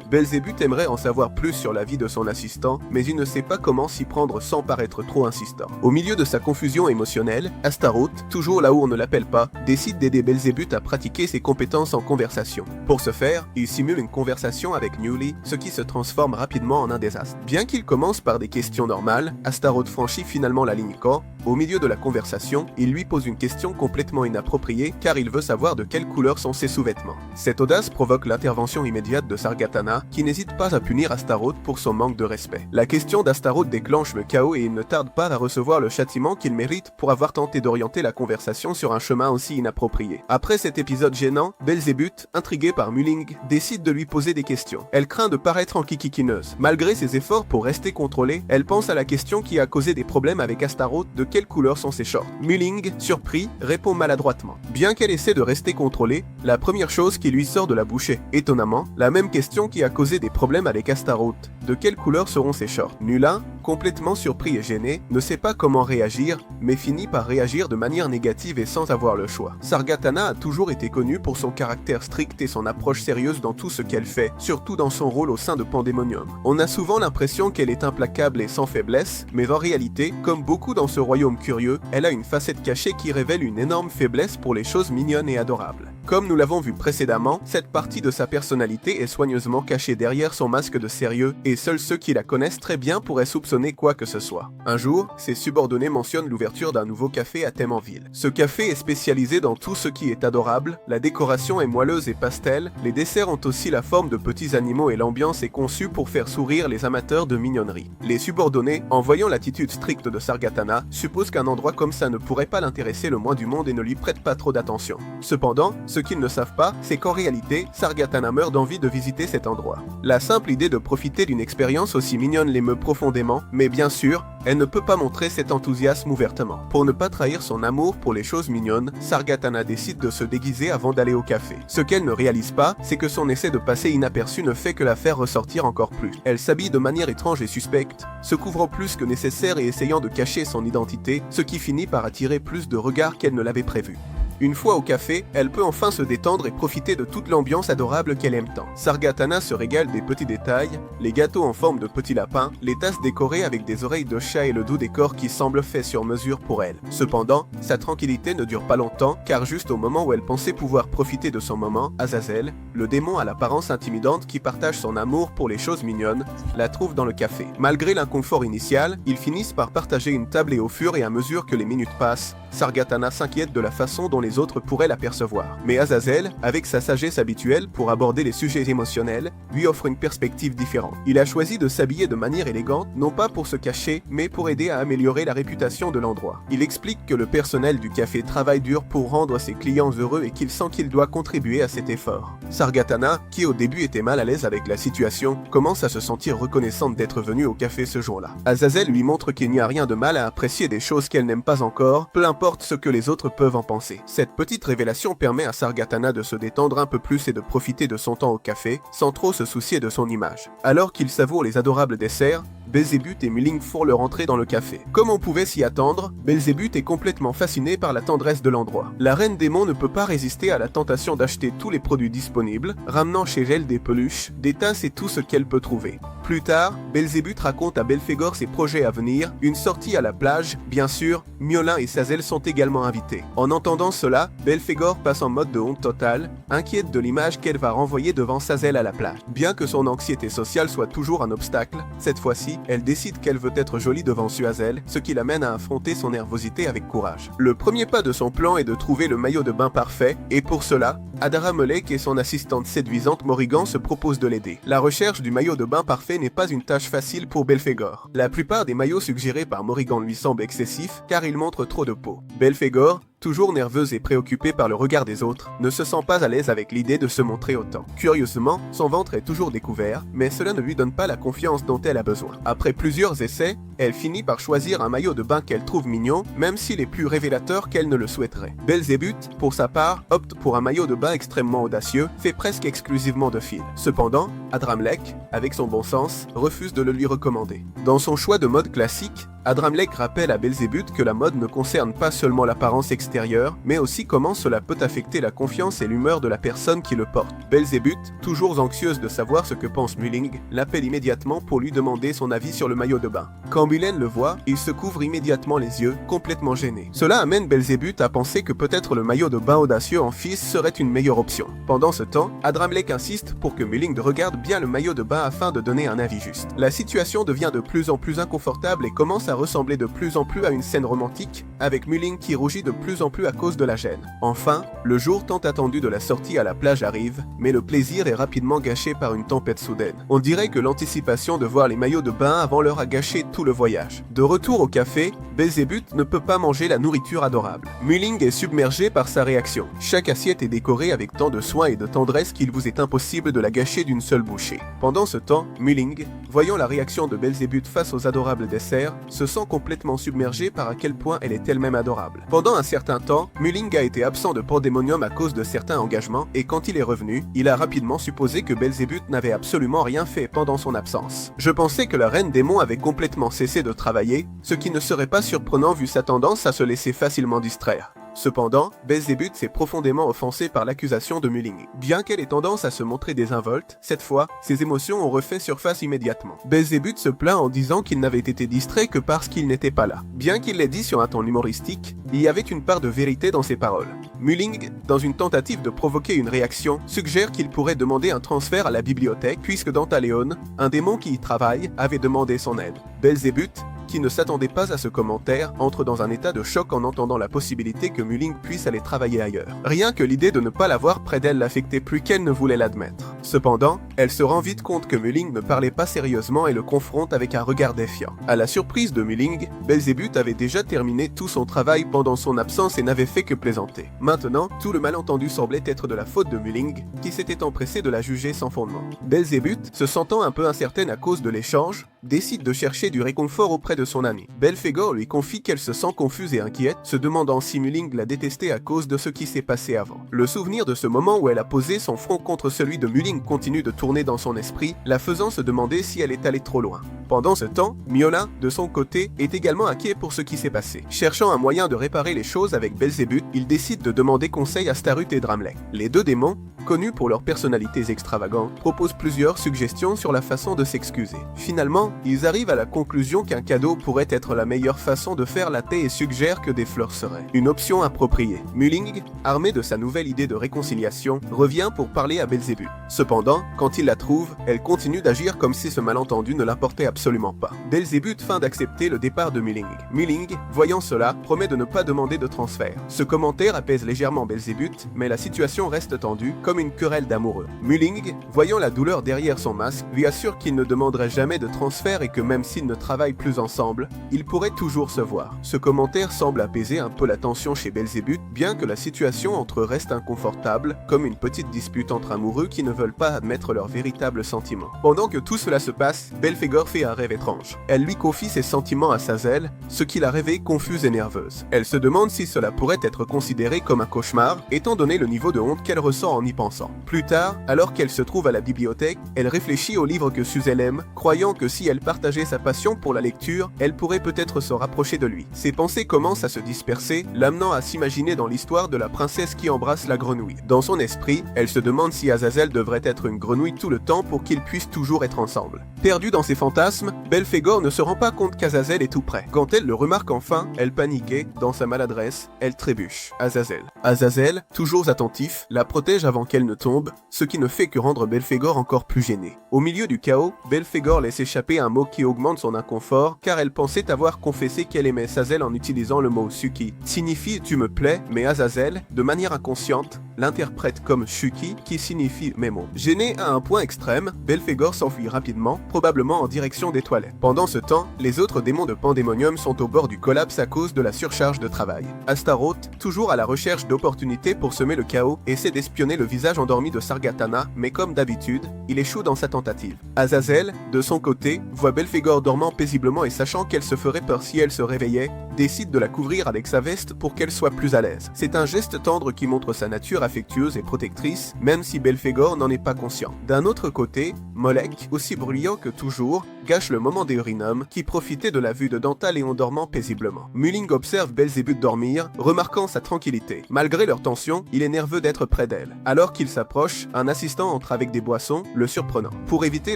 Belzébuth aimerait en savoir plus sur la vie de son assistant, mais il ne sait pas comment s'y prendre sans paraître trop insistant. Au milieu de sa confusion émotionnelle, Astaroth, toujours là où on ne l'appelle pas, décide d'aider Belzébuth à pratiquer ses compétences en conversation. Pour ce faire, il simule une conversation avec Newly, ce qui se transforme rapidement en un désastre. Bien qu'il commence par des questions normales, Astaroth franchit finalement la ligne quand, au milieu de la conversation, il lui pose une question complètement inappropriée car il veut savoir de quelle couleur sont ses sous-vêtements. Cette audace provoque l'intervention immédiate de Sargatana, qui n'hésite pas à punir Astaroth pour son manque de respect. La question d'Astaroth déclenche le chaos et il ne tarde pas à recevoir le châtiment qu'il mérite pour avoir tenté d'orienter la conversation sur un chemin aussi inapproprié. Après cet épisode gênant, Belzébuth, intrigué par Mulling, décide de lui poser des questions. Elle craint de paraître enquiquiquineuse. Malgré ses efforts pour rester contrôlée, elle pense à la question qui a causé des problèmes avec Astaroth: de quelle couleur sont ses shorts. Mulling, surpris, répond maladroitement. Bien qu'elle essaie de rester contrôlée, la première chose qui lui sort de la bouche est, étonnamment, la même question qui a causé des problèmes avec Astaroth: de quelle couleur seront ses shorts. Nulin, complètement surpris et gêné, ne sait pas comment réagir, mais finit par réagir de manière négative et sans avoir le choix. Sargatana a toujours été connue pour son caractère strict et son approche sérieuse dans tout ce qu'elle fait, surtout dans son rôle au sein de Pandemonium. On a souvent l'impression qu'elle est implacable et sans faiblesse, mais en réalité, comme beaucoup dans ce royaume curieux, elle a une facette cachée qui révèle une énorme faiblesse pour les choses mignonnes et adorables. Comme nous l'avons vu précédemment, cette partie de sa personnalité est soigneusement cachée derrière son masque de sérieux, et seuls ceux qui la connaissent très bien pourraient soupçonner quoi que ce soit. Un jour, ses subordonnés mentionnent l'ouverture d'un nouveau café à thème en ville. Ce café est spécialisé dans tout ce qui est adorable, la décoration est moelleuse et pastel, les desserts ont aussi la forme de petits animaux et l'ambiance est conçue pour faire sourire les amateurs de mignonnerie. Les subordonnés, en voyant l'attitude stricte de Sargatana, supposent qu'un endroit comme ça ne pourrait pas l'intéresser le moins du monde et ne lui prêtent pas trop d'attention. Cependant, ce qu'ils ne savent pas, c'est qu'en réalité, Sargatana meurt d'envie de visiter cet endroit. La simple idée de profiter d'une expérience aussi mignonne l'émeut profondément, mais bien sûr, elle ne peut pas montrer cet enthousiasme ouvertement. Pour ne pas trahir son amour pour les choses mignonnes, Sargatana décide de se déguiser avant d'aller au café. Ce qu'elle ne réalise pas, c'est que son essai de passer inaperçu ne fait que la faire ressortir encore plus. Elle s'habille de manière étrange et suspecte, se couvrant plus que nécessaire et essayant de cacher son identité, ce qui finit par attirer plus de regards qu'elle ne l'avait prévu. Une fois au café, elle peut enfin se détendre et profiter de toute l'ambiance adorable qu'elle aime tant. Sargatana se régale des petits détails, les gâteaux en forme de petits lapins, les tasses décorées avec des oreilles de chat et le doux décor qui semble fait sur mesure pour elle. Cependant, sa tranquillité ne dure pas longtemps, car juste au moment où elle pensait pouvoir profiter de son moment, Azazel, le démon à l'apparence intimidante qui partage son amour pour les choses mignonnes, la trouve dans le café. Malgré l'inconfort initial, ils finissent par partager une table et au fur et à mesure que les minutes passent, Sargatana s'inquiète de la façon dont les autres pourraient l'apercevoir. Mais Azazel, avec sa sagesse habituelle pour aborder les sujets émotionnels, lui offre une perspective différente. Il a choisi de s'habiller de manière élégante, non pas pour se cacher, mais pour aider à améliorer la réputation de l'endroit. Il explique que le personnel du café travaille dur pour rendre ses clients heureux et qu'il sent qu'il doit contribuer à cet effort. Sargatana, qui au début était mal à l'aise avec la situation, commence à se sentir reconnaissante d'être venue au café ce jour-là. Azazel lui montre qu'il n'y a rien de mal à apprécier des choses qu'elle n'aime pas encore, peu importe ce que les autres peuvent en penser. Cette petite révélation permet à Sargatana de se détendre un peu plus et de profiter de son temps au café, sans trop se soucier de son image. Alors qu'il savoure les adorables desserts, Belzébuth et Mulling font leur entrée dans le café. Comme on pouvait s'y attendre, Belzébuth est complètement fasciné par la tendresse de l'endroit. La reine démon ne peut pas résister à la tentation d'acheter tous les produits disponibles, ramenant chez elle des peluches, des tasses et tout ce qu'elle peut trouver. Plus tard, Belzébuth raconte à Belphégor ses projets à venir, une sortie à la plage, bien sûr, Miolin et Sazel sont également invités. En entendant cela, Belphégor passe en mode de honte totale, inquiète de l'image qu'elle va renvoyer devant Sazel à la plage. Bien que son anxiété sociale soit toujours un obstacle, cette fois-ci, elle décide qu'elle veut être jolie devant Suazel, ce qui l'amène à affronter son nervosité avec courage. Le premier pas de son plan est de trouver le maillot de bain parfait, et pour cela, Adara Melek et son assistante séduisante Morrigan se proposent de l'aider. La recherche du maillot de bain parfait n'est pas une tâche facile pour Belphégor. La plupart des maillots suggérés par Morrigan lui semblent excessifs, car ils montrent trop de peau. Belphégor, toujours nerveuse et préoccupée par le regard des autres, ne se sent pas à l'aise avec l'idée de se montrer autant. Curieusement, son ventre est toujours découvert, mais cela ne lui donne pas la confiance dont elle a besoin. Après plusieurs essais, elle finit par choisir un maillot de bain qu'elle trouve mignon, même s'il est plus révélateur qu'elle ne le souhaiterait. Belzébuth, pour sa part, opte pour un maillot de bain extrêmement audacieux, fait presque exclusivement de fil. Cependant, Adramlek, avec son bon sens, refuse de le lui recommander. Dans son choix de mode classique, Adramlek rappelle à Belzébuth que la mode ne concerne pas seulement l'apparence extérieure, mais aussi comment cela peut affecter la confiance et l'humeur de la personne qui le porte. Belzébuth, toujours anxieuse de savoir ce que pense Mulling, l'appelle immédiatement pour lui demander son avis sur le maillot de bain. Quand Mulen le voit, il se couvre immédiatement les yeux, complètement gêné. Cela amène Belzébuth à penser que peut-être le maillot de bain audacieux en fils serait une meilleure option. Pendant ce temps, Adramlek insiste pour que Mulling regarde bien le maillot de bain afin de donner un avis juste. La situation devient de plus en plus inconfortable et commence à ressembler de plus en plus à une scène romantique, avec Mulling qui rougit de plus en plus à cause de la gêne. Enfin, le jour tant attendu de la sortie à la plage arrive, mais le plaisir est rapidement gâché par une tempête soudaine. On dirait que l'anticipation de voir les maillots de bain avant l'heure a gâché tout le voyage. De retour au café, Belzébuth ne peut pas manger la nourriture adorable. Mulling est submergé par sa réaction. Chaque assiette est décorée avec tant de soin et de tendresse qu'il vous est impossible de la gâcher d'une seule bouchée. Pendant ce temps, Mulling, voyant la réaction de Belzébuth face aux adorables desserts, se sent complètement submergé par à quel point elle est elle-même adorable. Pendant un certain temps, Mulling a été absent de Pandémonium à cause de certains engagements, et quand il est revenu, il a rapidement supposé que Belzébuth n'avait absolument rien fait pendant son absence. Je pensais que la reine démon avait complètement cessé de travailler, ce qui ne serait pas surprenant vu sa tendance à se laisser facilement distraire. Cependant, Belzébuth s'est profondément offensé par l'accusation de Mulling. Bien qu'elle ait tendance à se montrer désinvolte, cette fois, ses émotions ont refait surface immédiatement. Belzébuth se plaint en disant qu'il n'avait été distrait que parce qu'il n'était pas là. Bien qu'il l'ait dit sur un ton humoristique, il y avait une part de vérité dans ses paroles. Mulling, dans une tentative de provoquer une réaction, suggère qu'il pourrait demander un transfert à la bibliothèque puisque Dantaleon, un démon qui y travaille, avait demandé son aide. Belzébuth, qui ne s'attendait pas à ce commentaire, entre dans un état de choc en entendant la possibilité que Mulling puisse aller travailler ailleurs. Rien que l'idée de ne pas l'avoir près d'elle l'affectait plus qu'elle ne voulait l'admettre. Cependant, elle se rend vite compte que Mulling ne parlait pas sérieusement et le confronte avec un regard défiant. À la surprise de Mulling, Belzébuth avait déjà terminé tout son travail pendant son absence et n'avait fait que plaisanter. Maintenant, tout le malentendu semblait être de la faute de Mulling, qui s'était empressé de la juger sans fondement. Belzébuth, se sentant un peu incertaine à cause de l'échange, décide de chercher du réconfort auprès de son ami. Belphégor lui confie qu'elle se sent confuse et inquiète, se demandant si Mulling la détestait à cause de ce qui s'est passé avant. Le souvenir de ce moment où elle a posé son front contre celui de Mulling continue de tourner dans son esprit, la faisant se demander si elle est allée trop loin. Pendant ce temps, Miolin, de son côté, est également inquiet pour ce qui s'est passé. Cherchant un moyen de réparer les choses avec Belzébuth, il décide de demander conseil à Starut et Dramlek. Les deux démons, connus pour leurs personnalités extravagantes, proposent plusieurs suggestions sur la façon de s'excuser. Finalement, ils arrivent à la conclusion qu'un cadeau pourrait être la meilleure façon de faire la paix et suggèrent que des fleurs seraient une option appropriée. Mulling, armé de sa nouvelle idée de réconciliation, revient pour parler à Belzébuth. Cependant, quand il la trouve, elle continue d'agir comme si ce malentendu ne l'importait absolument pas. Belzébuth feint d'accepter le départ de Mulling. Mulling, voyant cela, promet de ne pas demander de transfert. Ce commentaire apaise légèrement Belzébuth, mais la situation reste tendue, comme une querelle d'amoureux. Mulling, voyant la douleur derrière son masque, lui assure qu'il ne demanderait jamais de transfert et que même s'ils ne travaillent plus ensemble, ils pourraient toujours se voir. Ce commentaire semble apaiser un peu la tension chez Belzébuth, bien que la situation entre eux reste inconfortable, comme une petite dispute entre amoureux qui ne veulent veulent pas admettre leurs véritables sentiments. Pendant que tout cela se passe, Belphégor fait un rêve étrange. Elle lui confie ses sentiments à Sazel, ce qui la réveille confuse et nerveuse. Elle se demande si cela pourrait être considéré comme un cauchemar, étant donné le niveau de honte qu'elle ressent en y pensant. Plus tard, alors qu'elle se trouve à la bibliothèque, elle réfléchit au livre que Suzel aime, croyant que si elle partageait sa passion pour la lecture, elle pourrait peut-être se rapprocher de lui. Ses pensées commencent à se disperser, l'amenant à s'imaginer dans l'histoire de la princesse qui embrasse la grenouille. Dans son esprit, elle se demande si Azazel devrait être une grenouille tout le temps pour qu'ils puissent toujours être ensemble. Perdue dans ses fantasmes, Belphégor ne se rend pas compte qu'Azazel est tout près. Quand elle le remarque enfin, elle panique et, dans sa maladresse, elle trébuche. Azazel, toujours attentif, la protège avant qu'elle ne tombe, ce qui ne fait que rendre Belphégor encore plus gênée. Au milieu du chaos, Belphégor laisse échapper un mot qui augmente son inconfort, car elle pensait avoir confessé qu'elle aimait Sazel en utilisant le mot Suki. Signifie tu me plais, mais Azazel, de manière inconsciente, l'interprète comme Shuki, qui signifie mes mots. Gênée à un point extrême, Belphégor s'enfuit rapidement, probablement en direction des toilettes. Pendant ce temps, les autres démons de Pandémonium sont au bord du collapse à cause de la surcharge de travail. Astaroth, toujours à la recherche d'opportunités pour semer le chaos, essaie d'espionner le visage endormi de Sargatana, mais comme d'habitude, il échoue dans sa tentative. Azazel, de son côté, voit Belphégor dormant paisiblement et sachant qu'elle se ferait peur si elle se réveillait, décide de la couvrir avec sa veste pour qu'elle soit plus à l'aise. C'est un geste tendre qui montre sa nature affectueuse et protectrice, même si Belphégor n'en est pas conscient. D'un autre côté, Molek, aussi bruyant que toujours, gâche le moment d'Eurinum, qui profitait de la vue de Dantaléon dormant paisiblement. Mulling observe Belzébuth dormir, remarquant sa tranquillité. Malgré leur tension, il est nerveux d'être près d'elle. Alors qu'il s'approche, un assistant entre avec des boissons, le surprenant. Pour éviter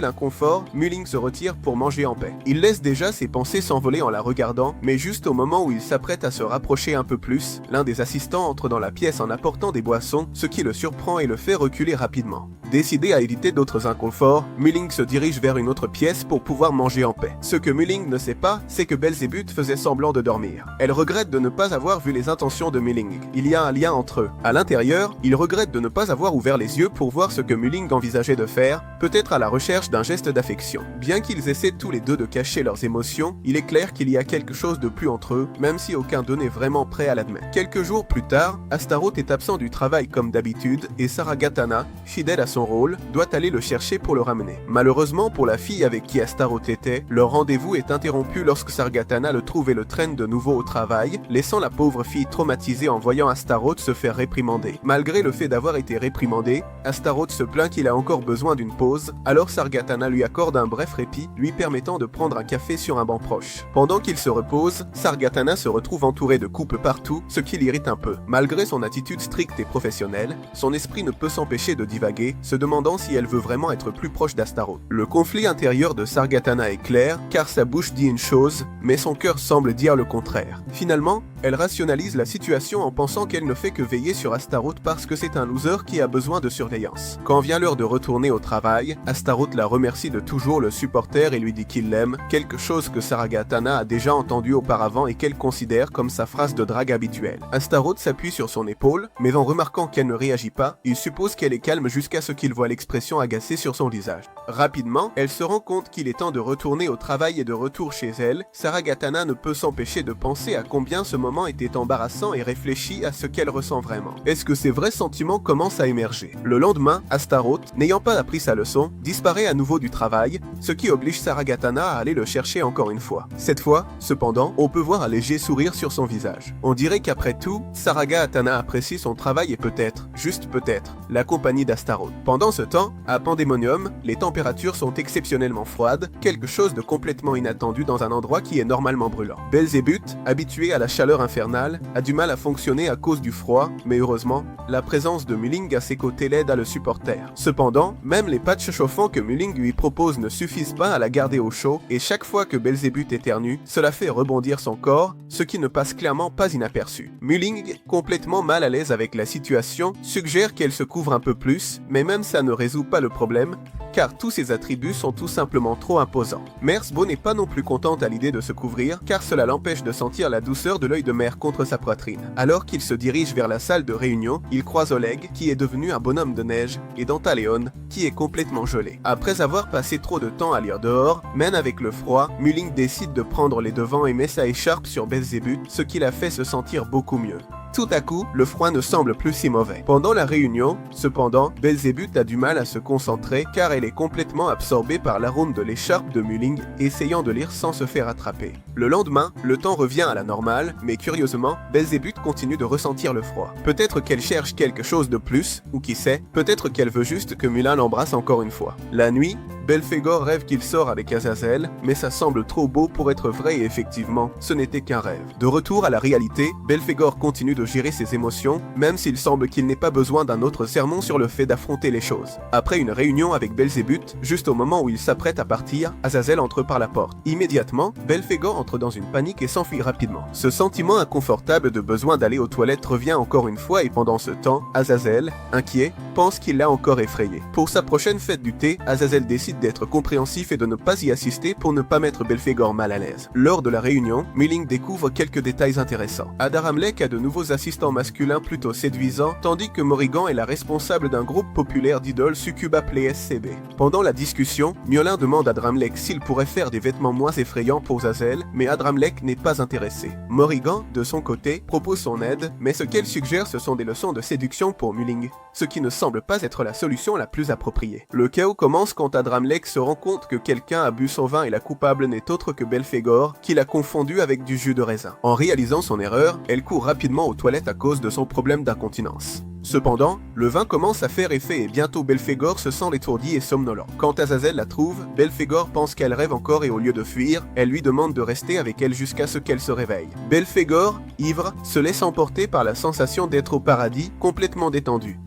l'inconfort, Mulling se retire pour manger en paix. Il laisse déjà ses pensées s'envoler en la regardant, mais juste au moment où il s'apprête à se rapprocher un peu plus, l'un des assistants entre dans la pièce en apportant des boissons, ce qui le surprend et le fait reculer rapidement. Décidé à éviter d'autres inconforts, Mulling se dirige vers une autre pièce pour pouvoir manger en paix. Ce que Mulling ne sait pas, c'est que Belzébuth faisait semblant de dormir. Elle regrette de ne pas avoir vu les intentions de Mulling. Il y a un lien entre eux. À l'intérieur, il regrette de ne pas avoir ouvert les yeux pour voir ce que Mulling envisageait de faire, peut-être à la recherche d'un geste d'affection. Bien qu'ils essaient tous les deux de cacher leurs émotions, il est clair qu'il y a quelque chose de plus entre eux, même si aucun d'eux n'est vraiment prêt à l'admettre. Quelques jours plus tard, Astaroth est absent du travail comme d'habitude et Sargatana, fidèle à son rôle, doit aller le chercher pour le ramener. Malheureusement pour la fille avec qui Astaroth était, leur rendez-vous est interrompu lorsque Sargatana le trouve et le traîne de nouveau au travail, laissant la pauvre fille traumatisée en voyant Astaroth se faire réprimander. Malgré le fait d'avoir été réprimandé, Astaroth se plaint qu'il a encore besoin d'une pause, alors Sargatana lui accorde un bref répit, lui permettant de prendre un café sur un banc proche. Pendant qu'il se repose, Sargatana se retrouve entouré de coupes partout, ce qui l'irrite un peu. Malgré son attitude stricte et professionnelle, son esprit ne peut s'empêcher de divaguer, se demandant si elle veut vraiment être plus proche d'Astaroth. Le conflit intérieur de Sargatana est clair, car sa bouche dit une chose, mais son cœur semble dire le contraire. Finalement, elle rationalise la situation en pensant qu'elle ne fait que veiller sur Astaroth parce que c'est un loser qui a besoin de surveillance. Quand vient l'heure de retourner au travail, Astaroth la remercie de toujours le supporter et lui dit qu'il l'aime, quelque chose que Sargatana a déjà entendu auparavant et qu'elle considère comme sa phrase de drague habituelle. Astaroth s'appuie sur son épaule, mais en remarquant qu'elle ne réagit pas, il suppose qu'elle est calme jusqu'à ce qu'il voit l'expression agacée sur son visage. Rapidement, elle se rend compte qu'il est temps de retourner au travail et de retour chez elle. Sargatana ne peut s'empêcher de penser à combien ce moment était embarrassant et réfléchit à ce qu'elle ressent vraiment. Est-ce que ses vrais sentiments commencent à émerger? Le lendemain, Astaroth, n'ayant pas appris sa leçon, disparaît à nouveau du travail, ce qui oblige Sargatana à aller le chercher encore une fois. Cette fois, cependant, on peut voir un léger sourire sur son visage. On dirait qu'après tout, Sargatana apprécie son travail et peut-être, juste peut-être, la compagnie d'Astaroth. Pendant ce temps, à Pandémonium, les températures sont exceptionnellement froides, quelque chose de complètement inattendu dans un endroit qui est normalement brûlant. Belzébuth, habitué à la chaleur infernale, a du mal à fonctionner à cause du froid, mais heureusement, la présence de Mulling à ses côtés l'aide à le supporter. Cependant, même les patchs chauffants que Mulling lui propose ne suffisent pas à la garder au chaud, et chaque fois que Belzébuth éternue, cela fait rebondir son corps, ce qui ne passe clairement pas inaperçu. Mulling, complètement mal à l'aise avec la situation, suggère qu'elle se couvre un peu plus, mais même ça ne résout pas le problème, car tous ses attributs sont tout simplement trop imposants. Mersbo n'est pas non plus contente à l'idée de se couvrir, car cela l'empêche de sentir la douceur de l'œil de mer contre sa poitrine. Alors qu'il se dirige vers la salle de réunion, il croise Oleg, qui est devenu un bonhomme de neige, et Dantaléon, qui est complètement gelé. Après avoir passé trop de temps à lire dehors, même avec le froid, Mulling décide de prendre les devants et met sa écharpe sur Belzébuth, ce qui la fait se sentir beaucoup mieux. Tout à coup, le froid ne semble plus si mauvais. Pendant la réunion, cependant, Belzébuth a du mal à se concentrer car elle est complètement absorbée par l'arôme de l'écharpe de Mulling, essayant de lire sans se faire attraper. Le lendemain, le temps revient à la normale, mais curieusement, Belzébuth continue de ressentir le froid. Peut-être qu'elle cherche quelque chose de plus, ou qui sait, peut-être qu'elle veut juste que Mulan l'embrasse encore une fois. La nuit, Belphégor rêve qu'il sort avec Azazel, mais ça semble trop beau pour être vrai et effectivement, ce n'était qu'un rêve. De retour à la réalité, Belphégor continue de gérer ses émotions, même s'il semble qu'il n'ait pas besoin d'un autre sermon sur le fait d'affronter les choses. Après une réunion avec Belzébuth, juste au moment où il s'apprête à partir, Azazel entre par la porte. Immédiatement, Belphégor entre dans une panique et s'enfuit rapidement. Ce sentiment inconfortable de besoin d'aller aux toilettes revient encore une fois et pendant ce temps, Azazel, inquiet, pense qu'il l'a encore effrayé. Pour sa prochaine fête du thé, Azazel décide d'être compréhensif et de ne pas y assister pour ne pas mettre Belphégor mal à l'aise. Lors de la réunion, Mulling découvre quelques détails intéressants. Adaramlek a de nouveaux assistants masculins plutôt séduisants, tandis que Morrigan est la responsable d'un groupe populaire d'idoles succubes appelé SCB. Pendant la discussion, Miolin demande à Dramlek s'il pourrait faire des vêtements moins effrayants pour Azazel, mais Adramlek n'est pas intéressé. Morrigan, de son côté, propose son aide, mais ce qu'elle suggère ce sont des leçons de séduction pour Mulling, ce qui ne semble pas être la solution la plus appropriée. Le chaos commence quand Adramlek se rend compte que quelqu'un a bu son vin et la coupable n'est autre que Belphégor, qui l'a confondu avec du jus de raisin. En réalisant son erreur, elle court rapidement aux toilettes à cause de son problème d'incontinence. Cependant, le vin commence à faire effet et bientôt Belphégor se sent étourdi et somnolent. Quand Azazel la trouve, Belphégor pense qu'elle rêve encore et au lieu de fuir, elle lui demande de rester avec elle jusqu'à ce qu'elle se réveille. Belphégor, ivre, se laisse emporter par la sensation d'être au paradis, complètement détendu.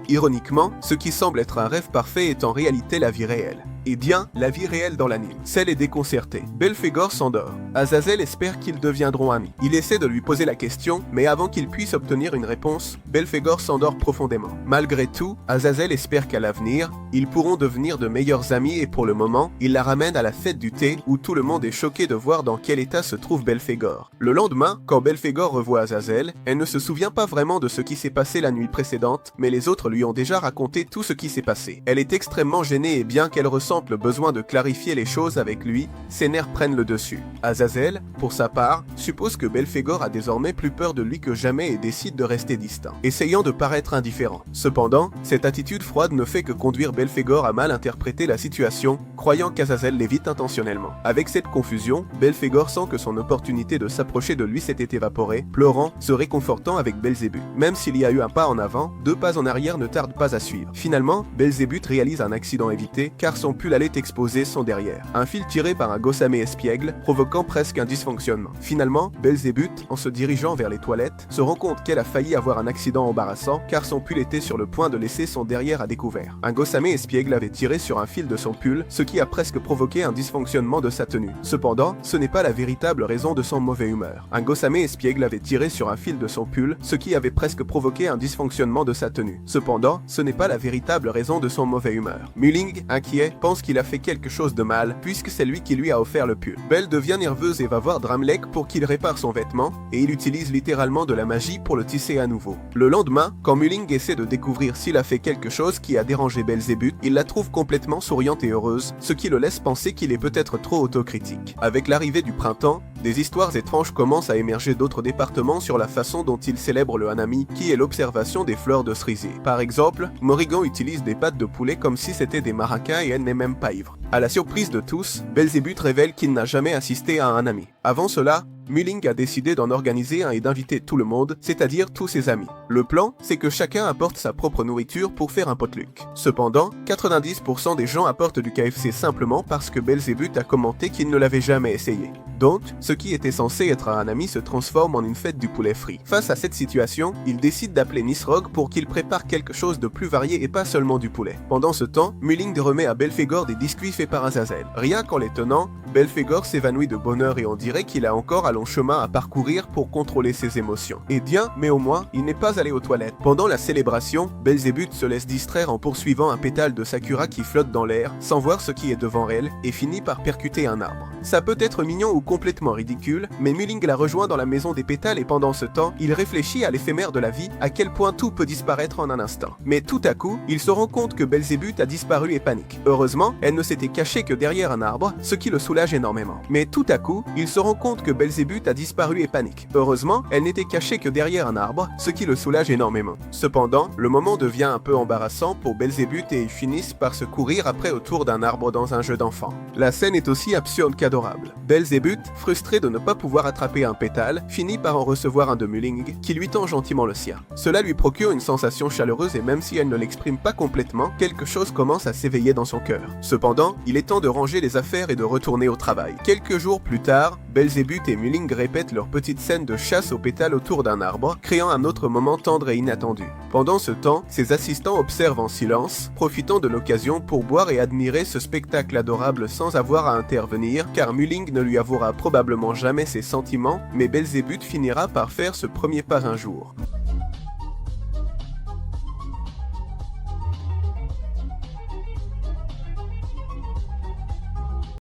Ironiquement, ce qui semble être un rêve parfait est en réalité la vie réelle. Et bien, la vie réelle dans l'anime. Celle est déconcertée. Belphégor s'endort. Azazel espère qu'ils deviendront amis. Il essaie de lui poser la question, mais avant qu'il puisse obtenir une réponse, Belphégor s'endort profondément. Malgré tout, Azazel espère qu'à l'avenir, ils pourront devenir de meilleurs amis et pour le moment, il la ramène à la fête du thé où tout le monde est choqué de voir dans quel état se trouve Belphégor. Le lendemain, quand Belphégor revoit Azazel, elle ne se souvient pas vraiment de ce qui s'est passé la nuit précédente, mais les autres lui ont déjà raconté tout ce qui s'est passé. Elle est extrêmement gênée et bien qu'elle ressent le besoin de clarifier les choses avec lui, ses nerfs prennent le dessus. Azazel, pour sa part, suppose que Belphégor a désormais plus peur de lui que jamais et décide de rester distant, essayant de paraître indifférent. Cependant, cette attitude froide ne fait que conduire Belphégor à mal interpréter la situation, croyant qu'Azazel l'évite intentionnellement. Avec cette confusion, Belphégor sent que son opportunité de s'approcher de lui s'était évaporée, pleurant, se réconfortant avec Belzébuth. Même s'il y a eu un pas en avant, 2 pas en arrière ne tardent pas à suivre. Finalement, Belzébuth réalise un accident évité car son pull allait exposer son derrière. Un fil tiré par un gossamé espiègle, provoquant presque un dysfonctionnement. Finalement, Belzébuth, en se dirigeant vers les toilettes, se rend compte qu'elle a failli avoir un accident embarrassant car son pull était sur le point de laisser son derrière à découvert. Un gossamé espiègle avait tiré sur un fil de son pull, ce qui a presque provoqué un dysfonctionnement de sa tenue. Cependant, ce n'est pas la véritable raison de son mauvais humeur. Un gossamé espiègle avait tiré sur un fil de son pull, ce qui avait presque provoqué un dysfonctionnement de sa tenue. Cependant, ce n'est pas la véritable raison de son mauvais humeur. Mulling, inquiet, pense qu'il a fait quelque chose de mal, puisque c'est lui qui lui a offert le pull. Belle devient nerveuse et va voir Dramlek pour qu'il répare son vêtement, et il utilise littéralement de la magie pour le tisser à nouveau. Le lendemain, quand Mulling essaie de découvrir s'il a fait quelque chose qui a dérangé Belzébuth, il la trouve complètement souriante et heureuse, ce qui le laisse penser qu'il est peut-être trop autocritique. Avec l'arrivée du printemps, des histoires étranges commencent à émerger d'autres départements sur la façon dont ils célèbrent le Hanami, qui est l'observation des fleurs de cerisier. Par exemple, Morrigan utilise des pattes de poulet comme si c'était des maracas et elle n'est même pas ivre. À la surprise de tous, Belzébuth révèle qu'il n'a jamais assisté à un Hanami. Avant cela, Mulling a décidé d'en organiser un et d'inviter tout le monde, c'est-à-dire tous ses amis. Le plan, c'est que chacun apporte sa propre nourriture pour faire un potluck. Cependant, 90% des gens apportent du KFC simplement parce que Belzébuth a commenté qu'il ne l'avait jamais essayé. Donc, ce qui était censé être un Hanami se transforme en une fête du poulet frit. Face à cette situation, il décide d'appeler Nisrog pour qu'il prépare quelque chose de plus varié et pas seulement du poulet. Pendant ce temps, Mulling remet à Belphégor des biscuits faits par Azazel. Rien qu'en les tenant, Belphégor s'évanouit de bonheur et on dirait qu'il a encore un long chemin à parcourir pour contrôler ses émotions. Et bien, mais au moins, il n'est pas allé aux toilettes. Pendant la célébration, Belzébuth se laisse distraire en poursuivant un pétale de sakura qui flotte dans l'air, sans voir ce qui est devant elle, et finit par percuter un arbre. Ça peut être mignon ou complètement ridicule, mais Mulling la rejoint dans la maison des pétales et pendant ce temps, il réfléchit à l'éphémère de la vie, à quel point tout peut disparaître en un instant. Mais tout à coup, il se rend compte que Belzébuth a disparu et panique. Heureusement, elle ne s'était cachée que derrière un arbre, ce qui le soulage énormément. Mais tout à coup, il se rend compte que Belzébuth a disparu et panique. Heureusement, elle n'était cachée que derrière un arbre, ce qui le soulage énormément. Cependant, le moment devient un peu embarrassant pour Belzébuth et ils finissent par se courir après autour d'un arbre dans un jeu d'enfant. La scène est aussi absurde qu'adorable. Belzébuth, frustré de ne pas pouvoir attraper un pétale, finit par en recevoir un de Mulling, qui lui tend gentiment le sien. Cela lui procure une sensation chaleureuse et même si elle ne l'exprime pas complètement, quelque chose commence à s'éveiller dans son cœur. Cependant, il est temps de ranger les affaires et de retourner au travail. Quelques jours plus tard, Belzébuth et Mulling répètent leur petite scène de chasse aux pétales autour d'un arbre, créant un autre moment tendre et inattendu. Pendant ce temps, ses assistants observent en silence, profitant de l'occasion pour boire et admirer ce spectacle adorable sans avoir à intervenir, car Mulling ne lui avouera probablement jamais ses sentiments, mais Belzébuth finira par faire ce premier pas un jour.